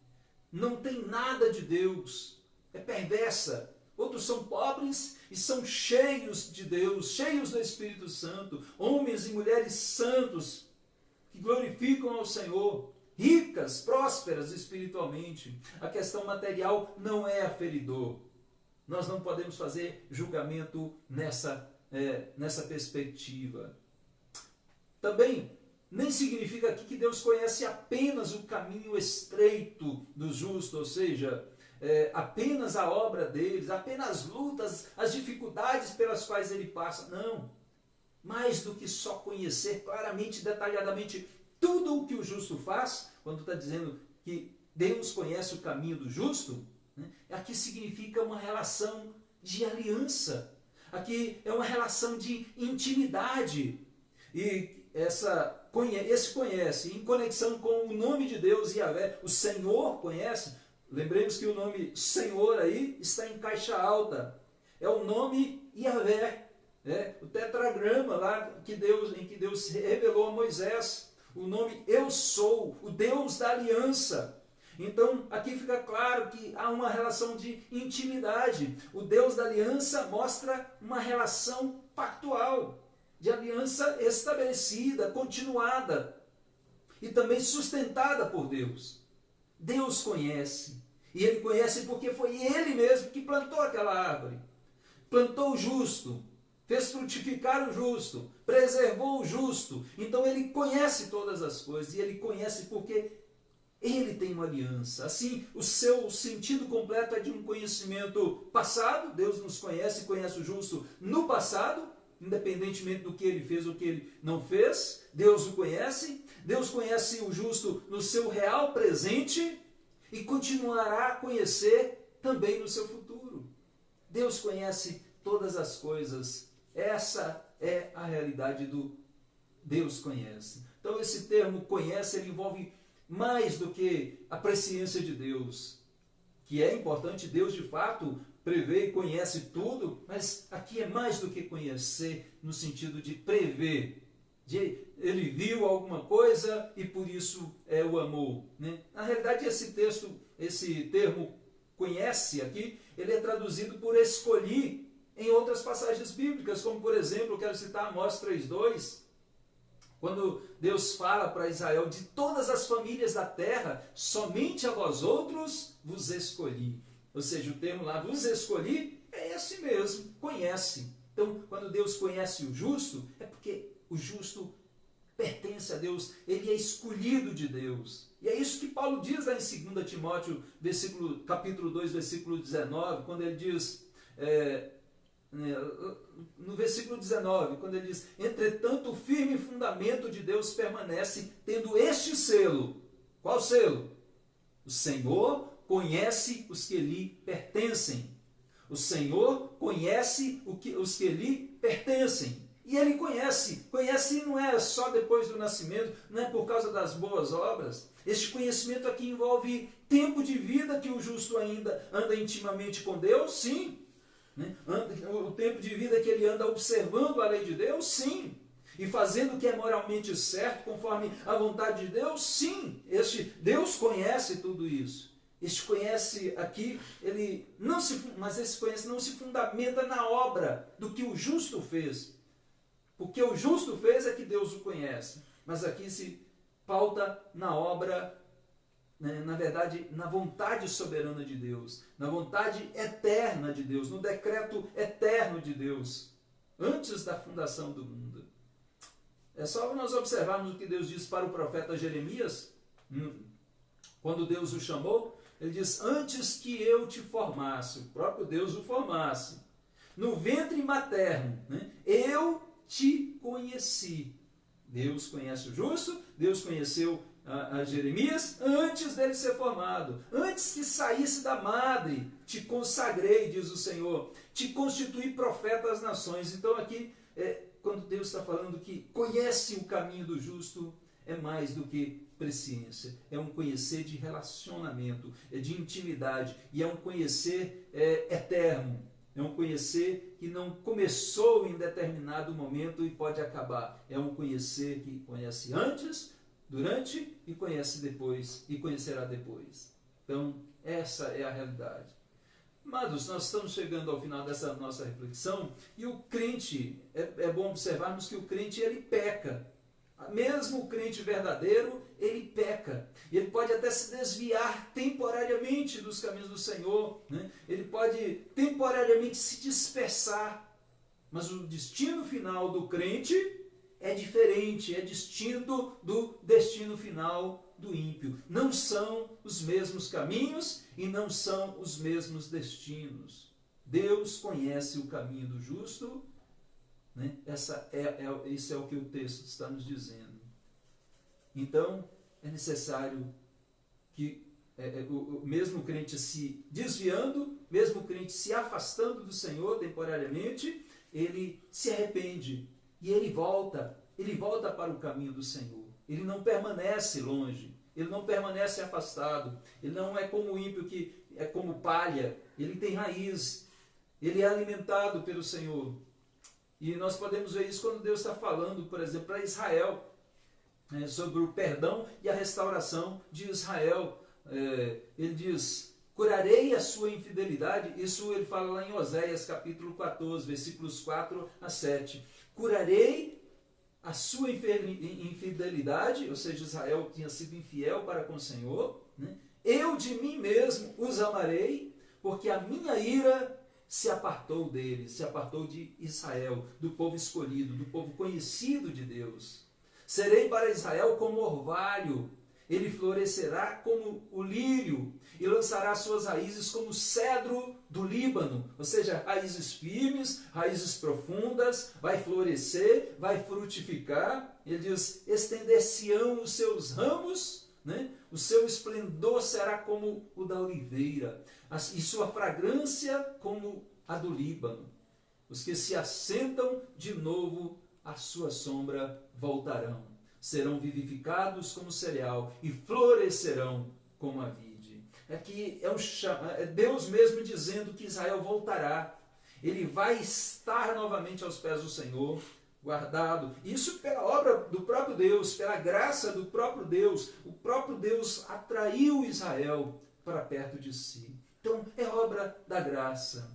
Não tem nada de Deus. É perversa. Outros são pobres e são cheios de Deus, cheios do Espírito Santo. Homens e mulheres santos, que glorificam ao Senhor, ricas, prósperas espiritualmente. A questão material não é aferidor. Nós não podemos fazer julgamento nessa perspectiva. Também, nem significa aqui que Deus conhece apenas o caminho estreito do justo, ou seja, apenas a obra deles, apenas as lutas, as dificuldades pelas quais ele passa. Não. Mais do que só conhecer claramente, detalhadamente, tudo o que o justo faz, quando está dizendo que Deus conhece o caminho do justo, né, aqui significa uma relação de aliança. Aqui é uma relação de intimidade. E esse conhece, em conexão com o nome de Deus, Yahvé, o Senhor conhece. Lembremos que o nome Senhor aí está em caixa alta. É o nome Yahvé. O tetragrama lá em que Deus revelou a Moisés, o nome Eu Sou, o Deus da aliança. Então aqui fica claro que há uma relação de intimidade. O Deus da aliança mostra uma relação pactual, de aliança estabelecida, continuada e também sustentada por Deus. Deus conhece, e Ele conhece porque foi Ele mesmo que plantou aquela árvore, plantou o justo, fez frutificar o justo, preservou o justo. Então Ele conhece todas as coisas, e Ele conhece porque Ele tem uma aliança. Assim, o seu sentido completo é de um conhecimento passado. Deus nos conhece, conhece o justo no passado, independentemente do que ele fez ou que ele não fez. Deus o conhece. Deus conhece o justo no seu real presente e continuará a conhecer também no seu futuro. Deus conhece todas as coisas. Essa é a realidade do Deus conhece. Então esse termo conhece, ele envolve mais do que a presciência de Deus, que é importante. Deus de fato prevê e conhece tudo, mas aqui é mais do que conhecer no sentido de prever. Ele viu alguma coisa e por isso o amou, né? Na realidade esse termo conhece aqui, ele é traduzido por escolhi em outras passagens bíblicas, como por exemplo, eu quero citar Amós 3:2, quando Deus fala para Israel: de todas as famílias da terra, somente a vós outros vos escolhi. Ou seja, o termo lá, vos escolhi, é esse mesmo, conhece. Então, quando Deus conhece o justo, é porque o justo pertence a Deus, ele é escolhido de Deus. E é isso que Paulo diz lá em 2 Timóteo, capítulo 2, versículo 19, quando ele diz, no versículo 19, quando ele diz: entretanto o firme fundamento de Deus permanece, tendo este selo. Qual selo? O Senhor conhece os que lhe pertencem. O Senhor conhece os que lhe pertencem. E ele conhece. Conhece não é só depois do nascimento, não é por causa das boas obras. Este conhecimento aqui envolve tempo de vida que o justo ainda anda intimamente com Deus, sim. O tempo de vida que ele anda observando a lei de Deus, sim. E fazendo o que é moralmente certo, conforme a vontade de Deus, sim. Deus conhece tudo isso. Este conhece aqui, mas esse conhece não se fundamenta na obra do que o justo fez. O que o justo fez é que Deus o conhece. Mas aqui se pauta na obra, na verdade, na vontade soberana de Deus, na vontade eterna de Deus, no decreto eterno de Deus, antes da fundação do mundo. É só nós observarmos o que Deus disse para o profeta Jeremias, quando Deus o chamou. Ele diz: antes que eu te formasse, o próprio Deus o formasse, no ventre materno, eu te conheci. Deus conhece o justo, Deus conheceu a Jeremias antes dele ser formado. Antes que saísse da madre, te consagrei, diz o Senhor, te constituí profeta às nações. Então aqui, quando Deus está falando que conhece o caminho do justo, é mais do que presciência, é um conhecer de relacionamento, é de intimidade, e é um conhecer eterno, é um conhecer que não começou em determinado momento e pode acabar, é um conhecer que conhece antes, durante e conhece depois, e conhecerá depois. Então, essa é a realidade. Amados, nós estamos chegando ao final dessa nossa reflexão, e o crente, é bom observarmos que o crente, ele peca. Mesmo o crente verdadeiro, ele peca. Ele pode até se desviar temporariamente dos caminhos do Senhor, Ele pode temporariamente se dispersar. Mas o destino final do crente é diferente, é distinto do destino final do ímpio. Não são os mesmos caminhos e não são os mesmos destinos. Deus conhece o caminho do justo. Isso é o que o texto está nos dizendo. Então, é necessário que, mesmo o crente se desviando, mesmo o crente se afastando do Senhor temporariamente, ele se arrepende e ele volta para o caminho do Senhor. Ele não permanece longe, ele não permanece afastado, ele não é como o ímpio que é como palha, ele tem raiz, ele é alimentado pelo Senhor. E nós podemos ver isso quando Deus está falando, por exemplo, para Israel, sobre o perdão e a restauração de Israel. Ele diz: curarei a sua infidelidade. Isso ele fala lá em Oséias capítulo 14, versículos 4 a 7. Curarei a sua infidelidade, ou seja, Israel tinha sido infiel para com o Senhor. Eu de mim mesmo os amarei, porque a minha ira se apartou deles, se apartou de Israel, do povo escolhido, do povo conhecido de Deus. Serei para Israel como orvalho, Ele florescerá como o lírio e lançará suas raízes como o cedro do Líbano. Ou seja, raízes firmes, raízes profundas, vai florescer, vai frutificar. Ele diz, estender-se-ão os seus ramos, né? O seu esplendor será como o da oliveira, e sua fragrância como a do Líbano. Os que se assentam de novo à sua sombra voltarão. Serão vivificados como cereal e florescerão como a vide. Aqui é Deus mesmo dizendo que Israel voltará. Ele vai estar novamente aos pés do Senhor, guardado. Isso pela obra do próprio Deus, pela graça do próprio Deus. O próprio Deus atraiu Israel para perto de si. Então, é obra da graça.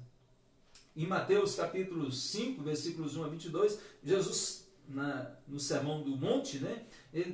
Em Mateus capítulo 5, versículos 1 a 22, Jesus, no Sermão do Monte, né,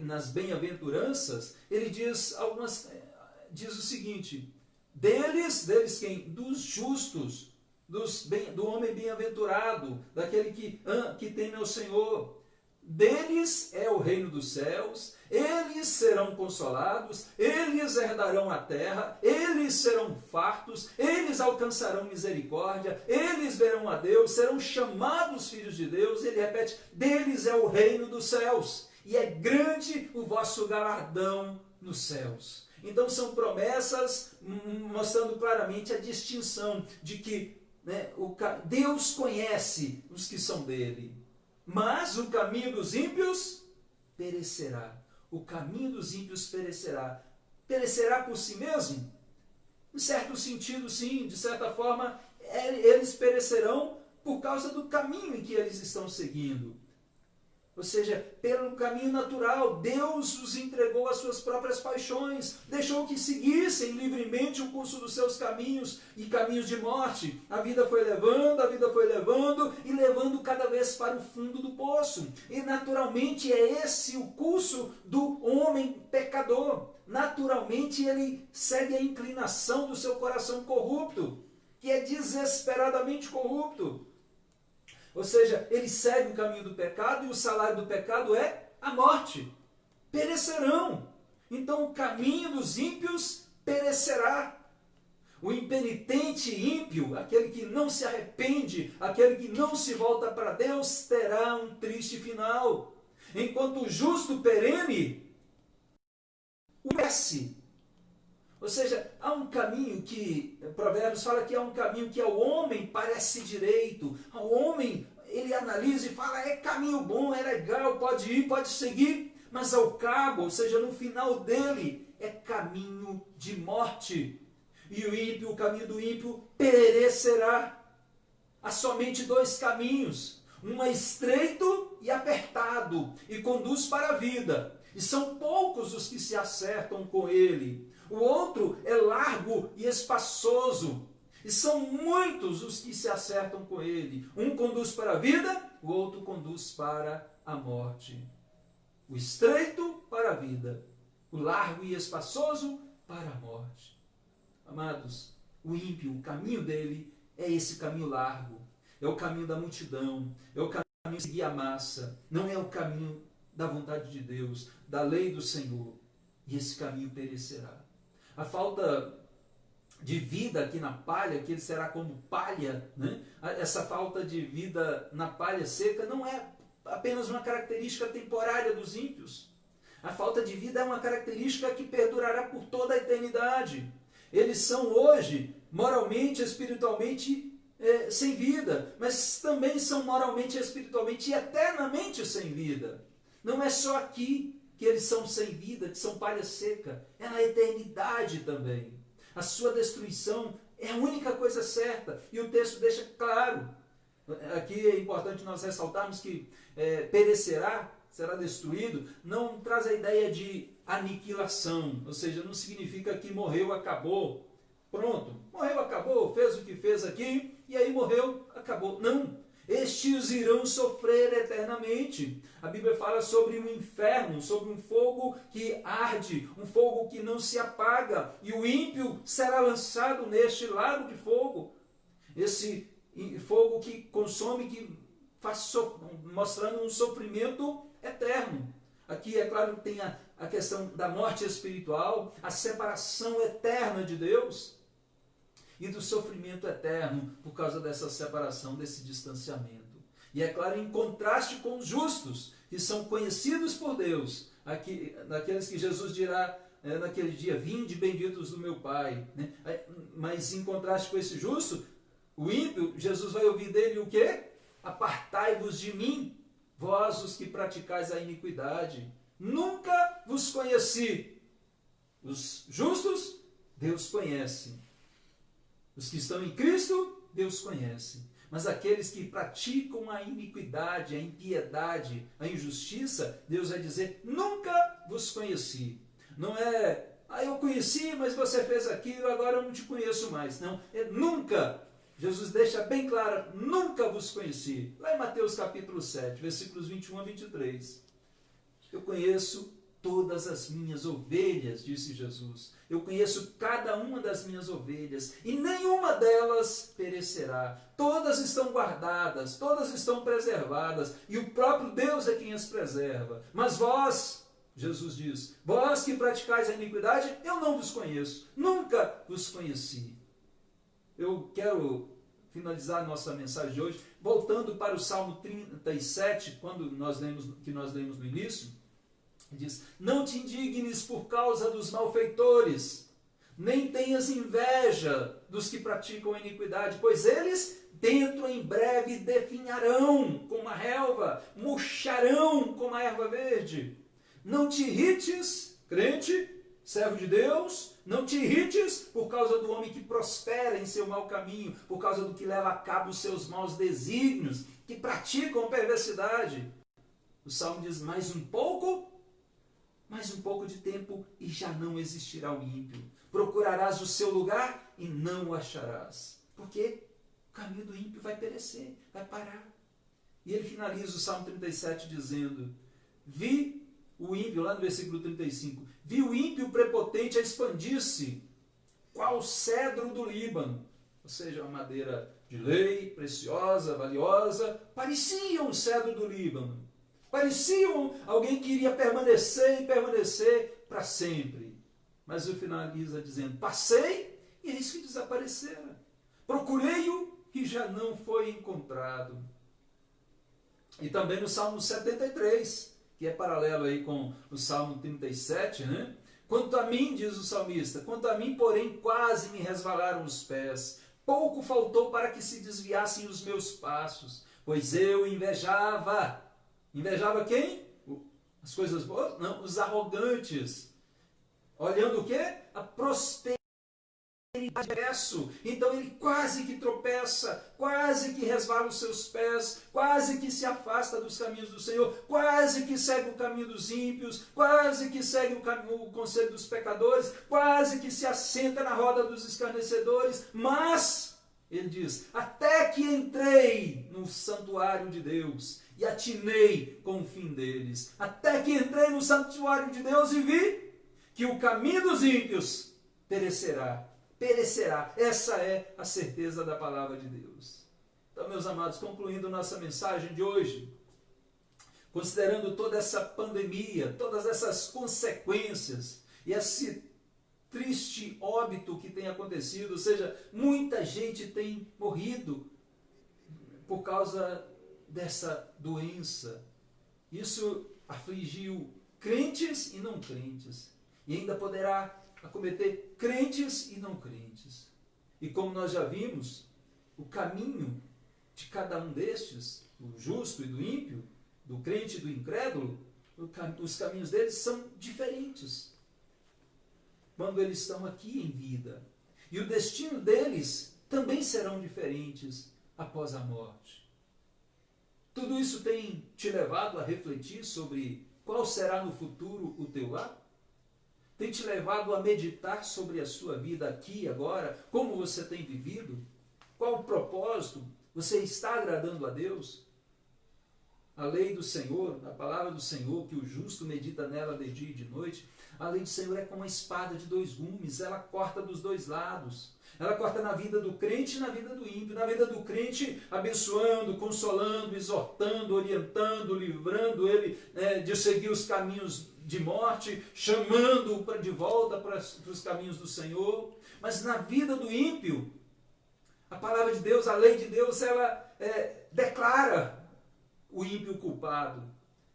nas bem-aventuranças, ele diz o seguinte, deles quem? Dos justos, do homem bem-aventurado, daquele que teme ao Senhor. Deles é o reino dos céus, eles serão consolados, eles herdarão a terra, eles serão fartos, eles alcançarão misericórdia, eles verão a Deus, serão chamados filhos de Deus. Ele repete, deles é o reino dos céus, e é grande o vosso galardão nos céus. Então são promessas mostrando claramente a distinção de que, né, Deus conhece os que são dele, mas o caminho dos ímpios perecerá. O caminho dos ímpios perecerá. Perecerá por si mesmo? Em certo sentido, sim. De certa forma, eles perecerão por causa do caminho em que eles estão seguindo. Ou seja, pelo caminho natural, Deus os entregou às suas próprias paixões, deixou que seguissem livremente o curso dos seus caminhos e caminhos de morte. A vida foi levando e levando cada vez para o fundo do poço. E naturalmente é esse o curso do homem pecador. Naturalmente ele segue a inclinação do seu coração corrupto, que é desesperadamente corrupto. Ou seja, ele segue o caminho do pecado e o salário do pecado é a morte. Perecerão. Então o caminho dos ímpios perecerá. O impenitente ímpio, aquele que não se arrepende, aquele que não se volta para Deus, terá um triste final. Enquanto o justo perene, o perece. Ou seja, há um caminho que, Provérbios fala que há um caminho que ao homem parece direito. Ao homem, ele analisa e fala, é caminho bom, é legal, pode ir, pode seguir. Mas ao cabo, ou seja, no final dele, é caminho de morte. E o caminho do ímpio perecerá. Há somente dois caminhos. Um é estreito e apertado, e conduz para a vida. E são poucos os que se acertam com ele. O outro é largo e espaçoso, e são muitos os que se acertam com ele. Um conduz para a vida, o outro conduz para a morte. O estreito para a vida, o largo e espaçoso para a morte. Amados, o ímpio, o caminho dele é esse caminho largo, é o caminho da multidão, é o caminho de seguir a massa, não é o caminho da vontade de Deus, da lei do Senhor, e esse caminho perecerá. A falta de vida aqui na palha, que ele será como palha, né? Essa falta de vida na palha seca não é apenas uma característica temporária dos ímpios. A falta de vida é uma característica que perdurará por toda a eternidade. Eles são hoje, moralmente, espiritualmente, sem vida, mas também são moralmente, espiritualmente e eternamente sem vida. Não é só aqui que eles são sem vida, que são palha seca, é na eternidade também. A sua destruição é a única coisa certa, e o texto deixa claro. Aqui é importante nós ressaltarmos que perecerá, será destruído, não traz a ideia de aniquilação, ou seja, não significa que morreu, acabou, pronto, morreu, acabou, fez o que fez aqui, e aí morreu, acabou. Não. Estes irão sofrer eternamente. A Bíblia fala sobre um inferno, sobre um fogo que arde, um fogo que não se apaga, e o ímpio será lançado neste lago de fogo. Esse fogo que consome, que faz mostrando um sofrimento eterno. Aqui, é claro, tem a questão da morte espiritual, a separação eterna de Deus e do sofrimento eterno por causa dessa separação, desse distanciamento. E é claro, em contraste com os justos, que são conhecidos por Deus, naqueles que Jesus dirá naquele dia: vinde benditos do meu Pai. Né? Mas em contraste com esse justo, o ímpio, Jesus vai ouvir dele o quê? Apartai-vos de mim, vós os que praticais a iniquidade. Nunca vos conheci. Os justos, Deus conhece. Os que estão em Cristo, Deus conhece. Mas aqueles que praticam a iniquidade, a impiedade, a injustiça, Deus vai dizer: nunca vos conheci. Não é, eu conheci, mas você fez aquilo, agora eu não te conheço mais. Não, é nunca. Jesus deixa bem claro: nunca vos conheci. Lá em Mateus capítulo 7, versículos 21 a 23. Eu conheço todas as minhas ovelhas, disse Jesus. Eu conheço cada uma das minhas ovelhas, e nenhuma delas perecerá. Todas estão guardadas, todas estão preservadas, e o próprio Deus é quem as preserva. Mas vós, Jesus diz, vós que praticais a iniquidade, eu não vos conheço, nunca vos conheci. Eu quero finalizar a nossa mensagem de hoje, voltando para o Salmo 37, que nós lemos no início. Diz: não te indignes por causa dos malfeitores, nem tenhas inveja dos que praticam a iniquidade, pois eles dentro em breve definharão como a relva, murcharão como a erva verde. Não te irrites, crente, servo de Deus, não te irrites por causa do homem que prospera em seu mau caminho, por causa do que leva a cabo os seus maus desígnios, que praticam perversidade. O Salmo diz: mais um pouco de tempo e já não existirá o ímpio. Procurarás o seu lugar e não o acharás. Porque o caminho do ímpio vai perecer, vai parar. E ele finaliza o Salmo 37 dizendo: vi o ímpio, lá no versículo 35, vi o ímpio prepotente a expandir-se, qual cedro do Líbano. Ou seja, uma madeira de lei, preciosa, valiosa, parecia um cedro do Líbano. Pareciam alguém que iria permanecer e permanecer para sempre. Mas o finaliza dizendo: passei e eis que desaparecera. Procurei-o e já não foi encontrado. E também no Salmo 73, que é paralelo aí com o Salmo 37, né? Quanto a mim, diz o salmista, quanto a mim, porém, quase me resvalaram os pés. Pouco faltou para que se desviassem os meus passos, pois eu invejava. Invejava quem? As coisas boas? Não, os arrogantes. Olhando o quê? A prosperidade. Então ele quase que tropeça, quase que resvala os seus pés, quase que se afasta dos caminhos do Senhor, quase que segue o caminho dos ímpios, quase que segue o conselho dos pecadores, quase que se assenta na roda dos escarnecedores, mas, ele diz, até que entrei no santuário de Deus e atinei com o fim deles, até que entrei no santuário de Deus e vi que o caminho dos ímpios perecerá. Essa é a certeza da palavra de Deus. Então, meus amados, concluindo nossa mensagem de hoje, considerando toda essa pandemia, todas essas consequências e esse triste óbito que tem acontecido, ou seja, muita gente tem morrido por causa dessa doença. Isso afligiu crentes e não crentes, e ainda poderá acometer crentes e não crentes. E como nós já vimos, o caminho de cada um destes, do justo e do ímpio, do crente e do incrédulo, os caminhos deles são diferentes quando eles estão aqui em vida. E o destino deles também serão diferentes após a morte. Tudo isso tem te levado a refletir sobre qual será no futuro o teu lar? Tem te levado a meditar sobre a sua vida aqui e agora? Como você tem vivido? Qual o propósito? Você está agradando a Deus? A lei do Senhor, a palavra do Senhor, que o justo medita nela de dia e de noite, a lei do Senhor é como uma espada de dois gumes, ela corta dos dois lados. Ela corta na vida do crente e na vida do ímpio. Na vida do crente, abençoando, consolando, exortando, orientando, livrando ele de seguir os caminhos de morte, chamando-o de volta para os caminhos do Senhor. Mas na vida do ímpio, a palavra de Deus, a lei de Deus, ela declara o ímpio culpado.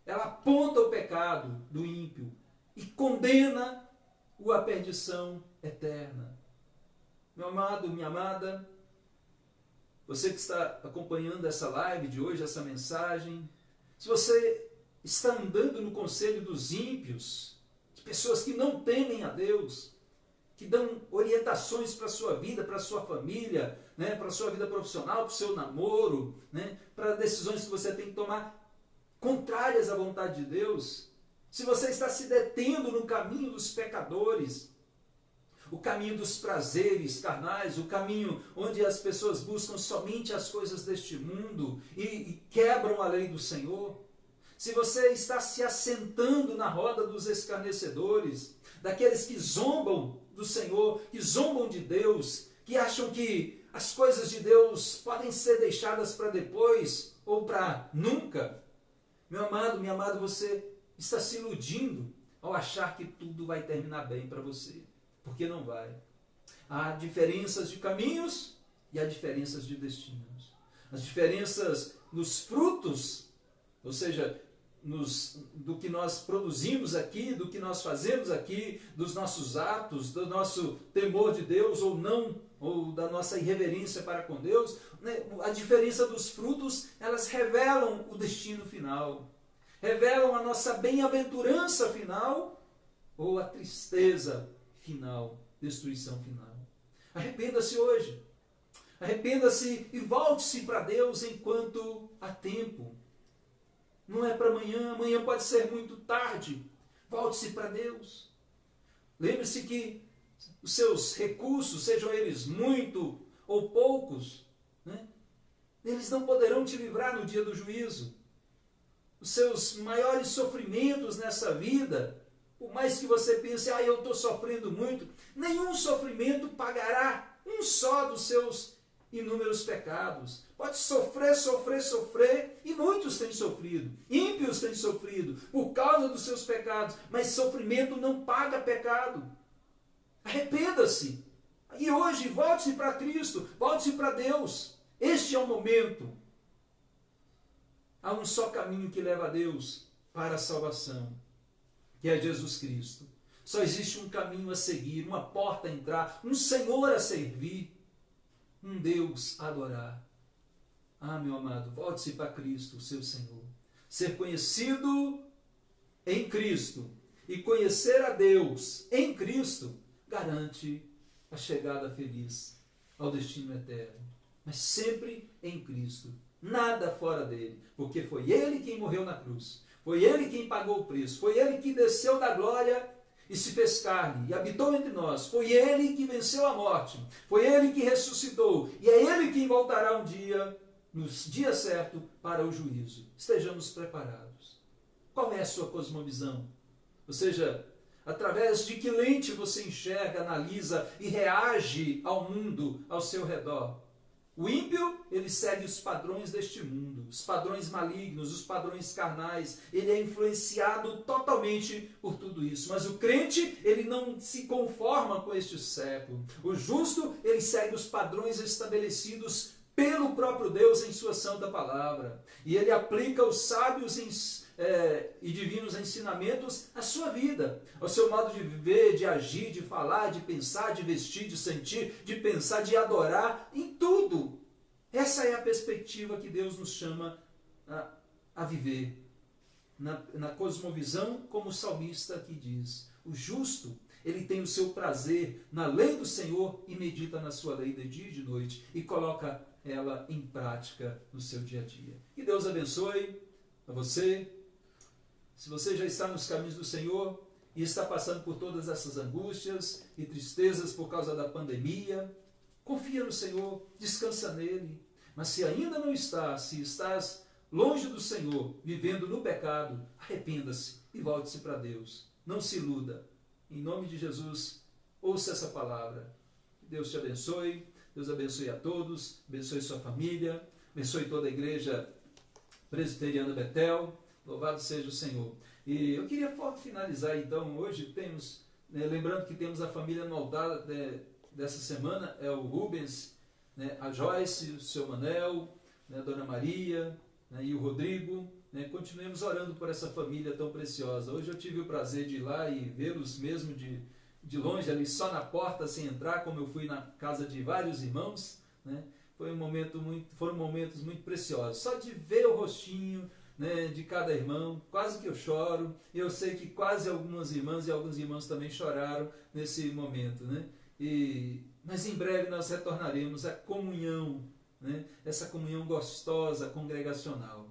Ela aponta o pecado do ímpio e condena-o à perdição eterna. Meu amado, minha amada, você que está acompanhando essa live de hoje, essa mensagem, se você está andando no conselho dos ímpios, de pessoas que não temem a Deus, que dão orientações para a sua vida, para a sua família, para a sua vida profissional, para o seu namoro, para decisões que você tem que tomar contrárias à vontade de Deus, se você está se detendo no caminho dos pecadores, o caminho dos prazeres carnais, o caminho onde as pessoas buscam somente as coisas deste mundo e quebram a lei do Senhor, se você está se assentando na roda dos escarnecedores, daqueles que zombam do Senhor, que zombam de Deus, que acham que as coisas de Deus podem ser deixadas para depois ou para nunca, meu amado, minha amada, você está se iludindo ao achar que tudo vai terminar bem para você. Porque não vai. Há diferenças de caminhos e há diferenças de destinos. As diferenças nos frutos, ou seja, do que nós produzimos aqui, do que nós fazemos aqui, dos nossos atos, do nosso temor de Deus ou não, ou da nossa irreverência para com Deus, a diferença dos frutos, elas revelam o destino final, revelam a nossa bem-aventurança final ou a tristeza final, destruição final. Arrependa-se hoje. Arrependa-se e volte-se para Deus enquanto há tempo. Não é para amanhã, amanhã pode ser muito tarde. Volte-se para Deus. Lembre-se que os seus recursos, sejam eles muito ou poucos, eles não poderão te livrar no dia do juízo. Os seus maiores sofrimentos nessa vida, por mais que você pense, eu estou sofrendo muito, nenhum sofrimento pagará um só dos seus inúmeros pecados. Pode sofrer, sofrer, sofrer, e muitos têm sofrido, ímpios têm sofrido por causa dos seus pecados, mas sofrimento não paga pecado. Arrependa-se. E hoje, volte-se para Cristo, volte-se para Deus. Este é o momento. Há um só caminho que leva a Deus para a salvação, que é Jesus Cristo. Só existe um caminho a seguir, uma porta a entrar, um Senhor a servir, um Deus a adorar. Meu amado, volte-se para Cristo, seu Senhor. Ser conhecido em Cristo e conhecer a Deus em Cristo garante a chegada feliz ao destino eterno. Mas sempre em Cristo, nada fora dele, porque foi ele quem morreu na cruz. Foi ele quem pagou o preço, foi ele que desceu da glória e se fez carne e habitou entre nós. Foi ele que venceu a morte, foi ele que ressuscitou e é ele quem voltará um dia, no dia certo, para o juízo. Estejamos preparados. Qual é a sua cosmovisão? Ou seja, através de que lente você enxerga, analisa e reage ao mundo ao seu redor? O ímpio, ele segue os padrões deste mundo, os padrões malignos, os padrões carnais. Ele é influenciado totalmente por tudo isso. Mas o crente, ele não se conforma com este século. O justo, ele segue os padrões estabelecidos pelo próprio Deus em sua santa palavra. E ele aplica os sábios e divinos ensinamentos à sua vida, ao seu modo de viver, de agir, de falar, de pensar, de vestir, de sentir, de pensar, de adorar, em tudo. Essa é a perspectiva que Deus nos chama a viver. Na cosmovisão, como o salmista aqui diz, o justo, ele tem o seu prazer na lei do Senhor e medita na sua lei de dia e de noite e coloca ela em prática no seu dia a dia. Que Deus abençoe a você. Se você já está nos caminhos do Senhor e está passando por todas essas angústias e tristezas por causa da pandemia, confia no Senhor, descansa nele. Mas se ainda não está, se estás longe do Senhor, vivendo no pecado, arrependa-se e volte-se para Deus. Não se iluda. Em nome de Jesus, ouça essa palavra. Deus te abençoe. Deus abençoe a todos. Abençoe sua família. Abençoe toda a igreja presbiteriana Betel. Louvado seja o Senhor. E eu queria finalizar então, hoje temos, lembrando que temos a família no altar dessa semana, é o Rubens, a Joyce, o seu Manel, a Dona Maria, e o Rodrigo. Continuemos orando por essa família tão preciosa. Hoje eu tive o prazer de ir lá e vê-los mesmo de longe, ali só na porta, sem entrar, como eu fui na casa de vários irmãos. Foram momentos muito preciosos. Só de ver o rostinho de cada irmão, quase que eu choro. E eu sei que quase algumas irmãs e alguns irmãos também choraram nesse momento. Mas em breve nós retornaremos à comunhão, essa comunhão gostosa, congregacional.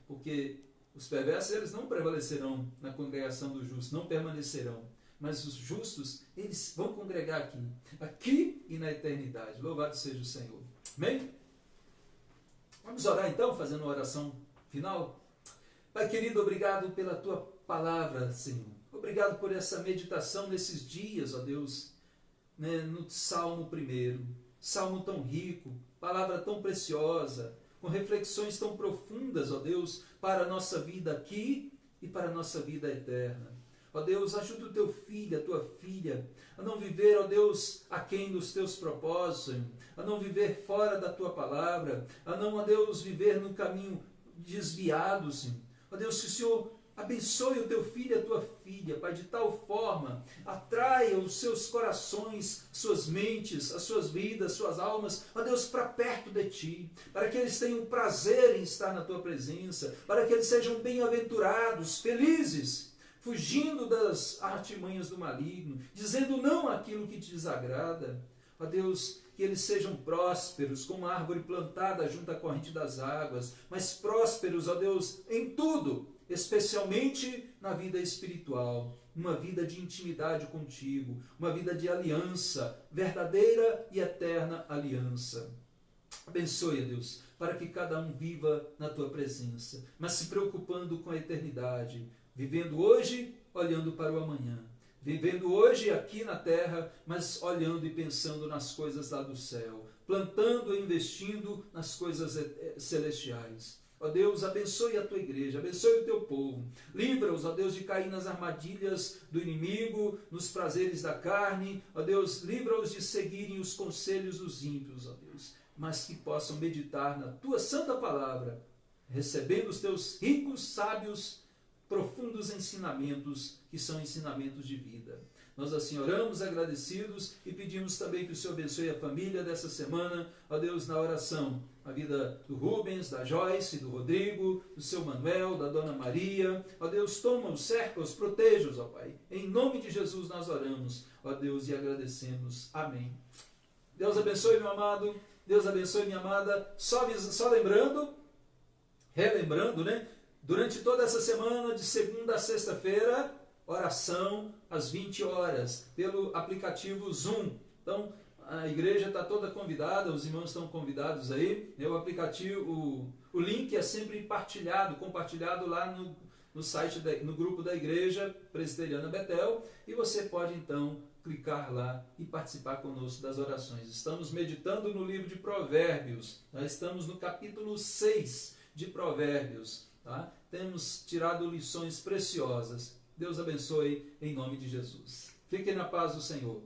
Porque os perversos, eles não prevalecerão na congregação dos justos, não permanecerão. Mas os justos, eles vão congregar aqui e na eternidade. Louvado seja o Senhor. Amém? Vamos orar então, fazendo uma oração final. Pai querido, obrigado pela tua palavra, Senhor. Obrigado por essa meditação nesses dias, ó Deus, no Salmo 1. Salmo tão rico, palavra tão preciosa, com reflexões tão profundas, ó Deus, para a nossa vida aqui e para a nossa vida eterna. Ó Deus, ajuda o teu filho, a tua filha, a não viver, ó Deus, aquém dos teus propósitos, a não viver fora da tua palavra, a não, ó Deus, viver no caminho desviado, Senhor. Ó Deus, que o Senhor abençoe o teu filho e a tua filha, Pai, de tal forma, atraia os seus corações, suas mentes, as suas vidas, suas almas, ó Deus, para perto de ti, para que eles tenham prazer em estar na tua presença, para que eles sejam bem-aventurados, felizes, fugindo das artimanhas do maligno, dizendo não àquilo que te desagrada. Ó Deus, que eles sejam prósperos, como a árvore plantada junto à corrente das águas, mas prósperos, ó Deus, em tudo, especialmente na vida espiritual, uma vida de intimidade contigo, uma vida de aliança, verdadeira e eterna aliança. Abençoe, Deus, para que cada um viva na tua presença, mas se preocupando com a eternidade, vivendo hoje, olhando para o amanhã. Vivendo hoje aqui na terra, mas olhando e pensando nas coisas lá do céu. Plantando e investindo nas coisas celestiais. Ó Deus, abençoe a tua igreja, abençoe o teu povo. Livra-os, ó Deus, de cair nas armadilhas do inimigo, nos prazeres da carne. Ó Deus, livra-os de seguirem os conselhos dos ímpios, ó Deus. Mas que possam meditar na tua santa palavra, recebendo os teus ricos, sábios, profundos ensinamentos, que são ensinamentos de vida. Nós assim oramos agradecidos e pedimos também que o Senhor abençoe a família dessa semana, ó Deus, na oração, a vida do Rubens, da Joyce, do Rodrigo, do seu Manuel, da Dona Maria. Ó Deus, toma-os, cerca-os, proteja-os, ó Pai. Em nome de Jesus nós oramos, ó Deus, e agradecemos. Amém. Deus abençoe, meu amado. Deus abençoe, minha amada. Só relembrando, durante toda essa semana, de segunda a sexta-feira, oração às 20 horas, pelo aplicativo Zoom. Então, a igreja está toda convidada, os irmãos estão convidados aí. O aplicativo, o link é sempre compartilhado lá no site, no grupo da igreja presbiteriana Betel, e você pode então clicar lá e participar conosco das orações. Estamos meditando no livro de Provérbios, nós estamos no capítulo 6 de Provérbios. Tá? Temos tirado lições preciosas. Deus abençoe em nome de Jesus. Fiquem na paz do Senhor.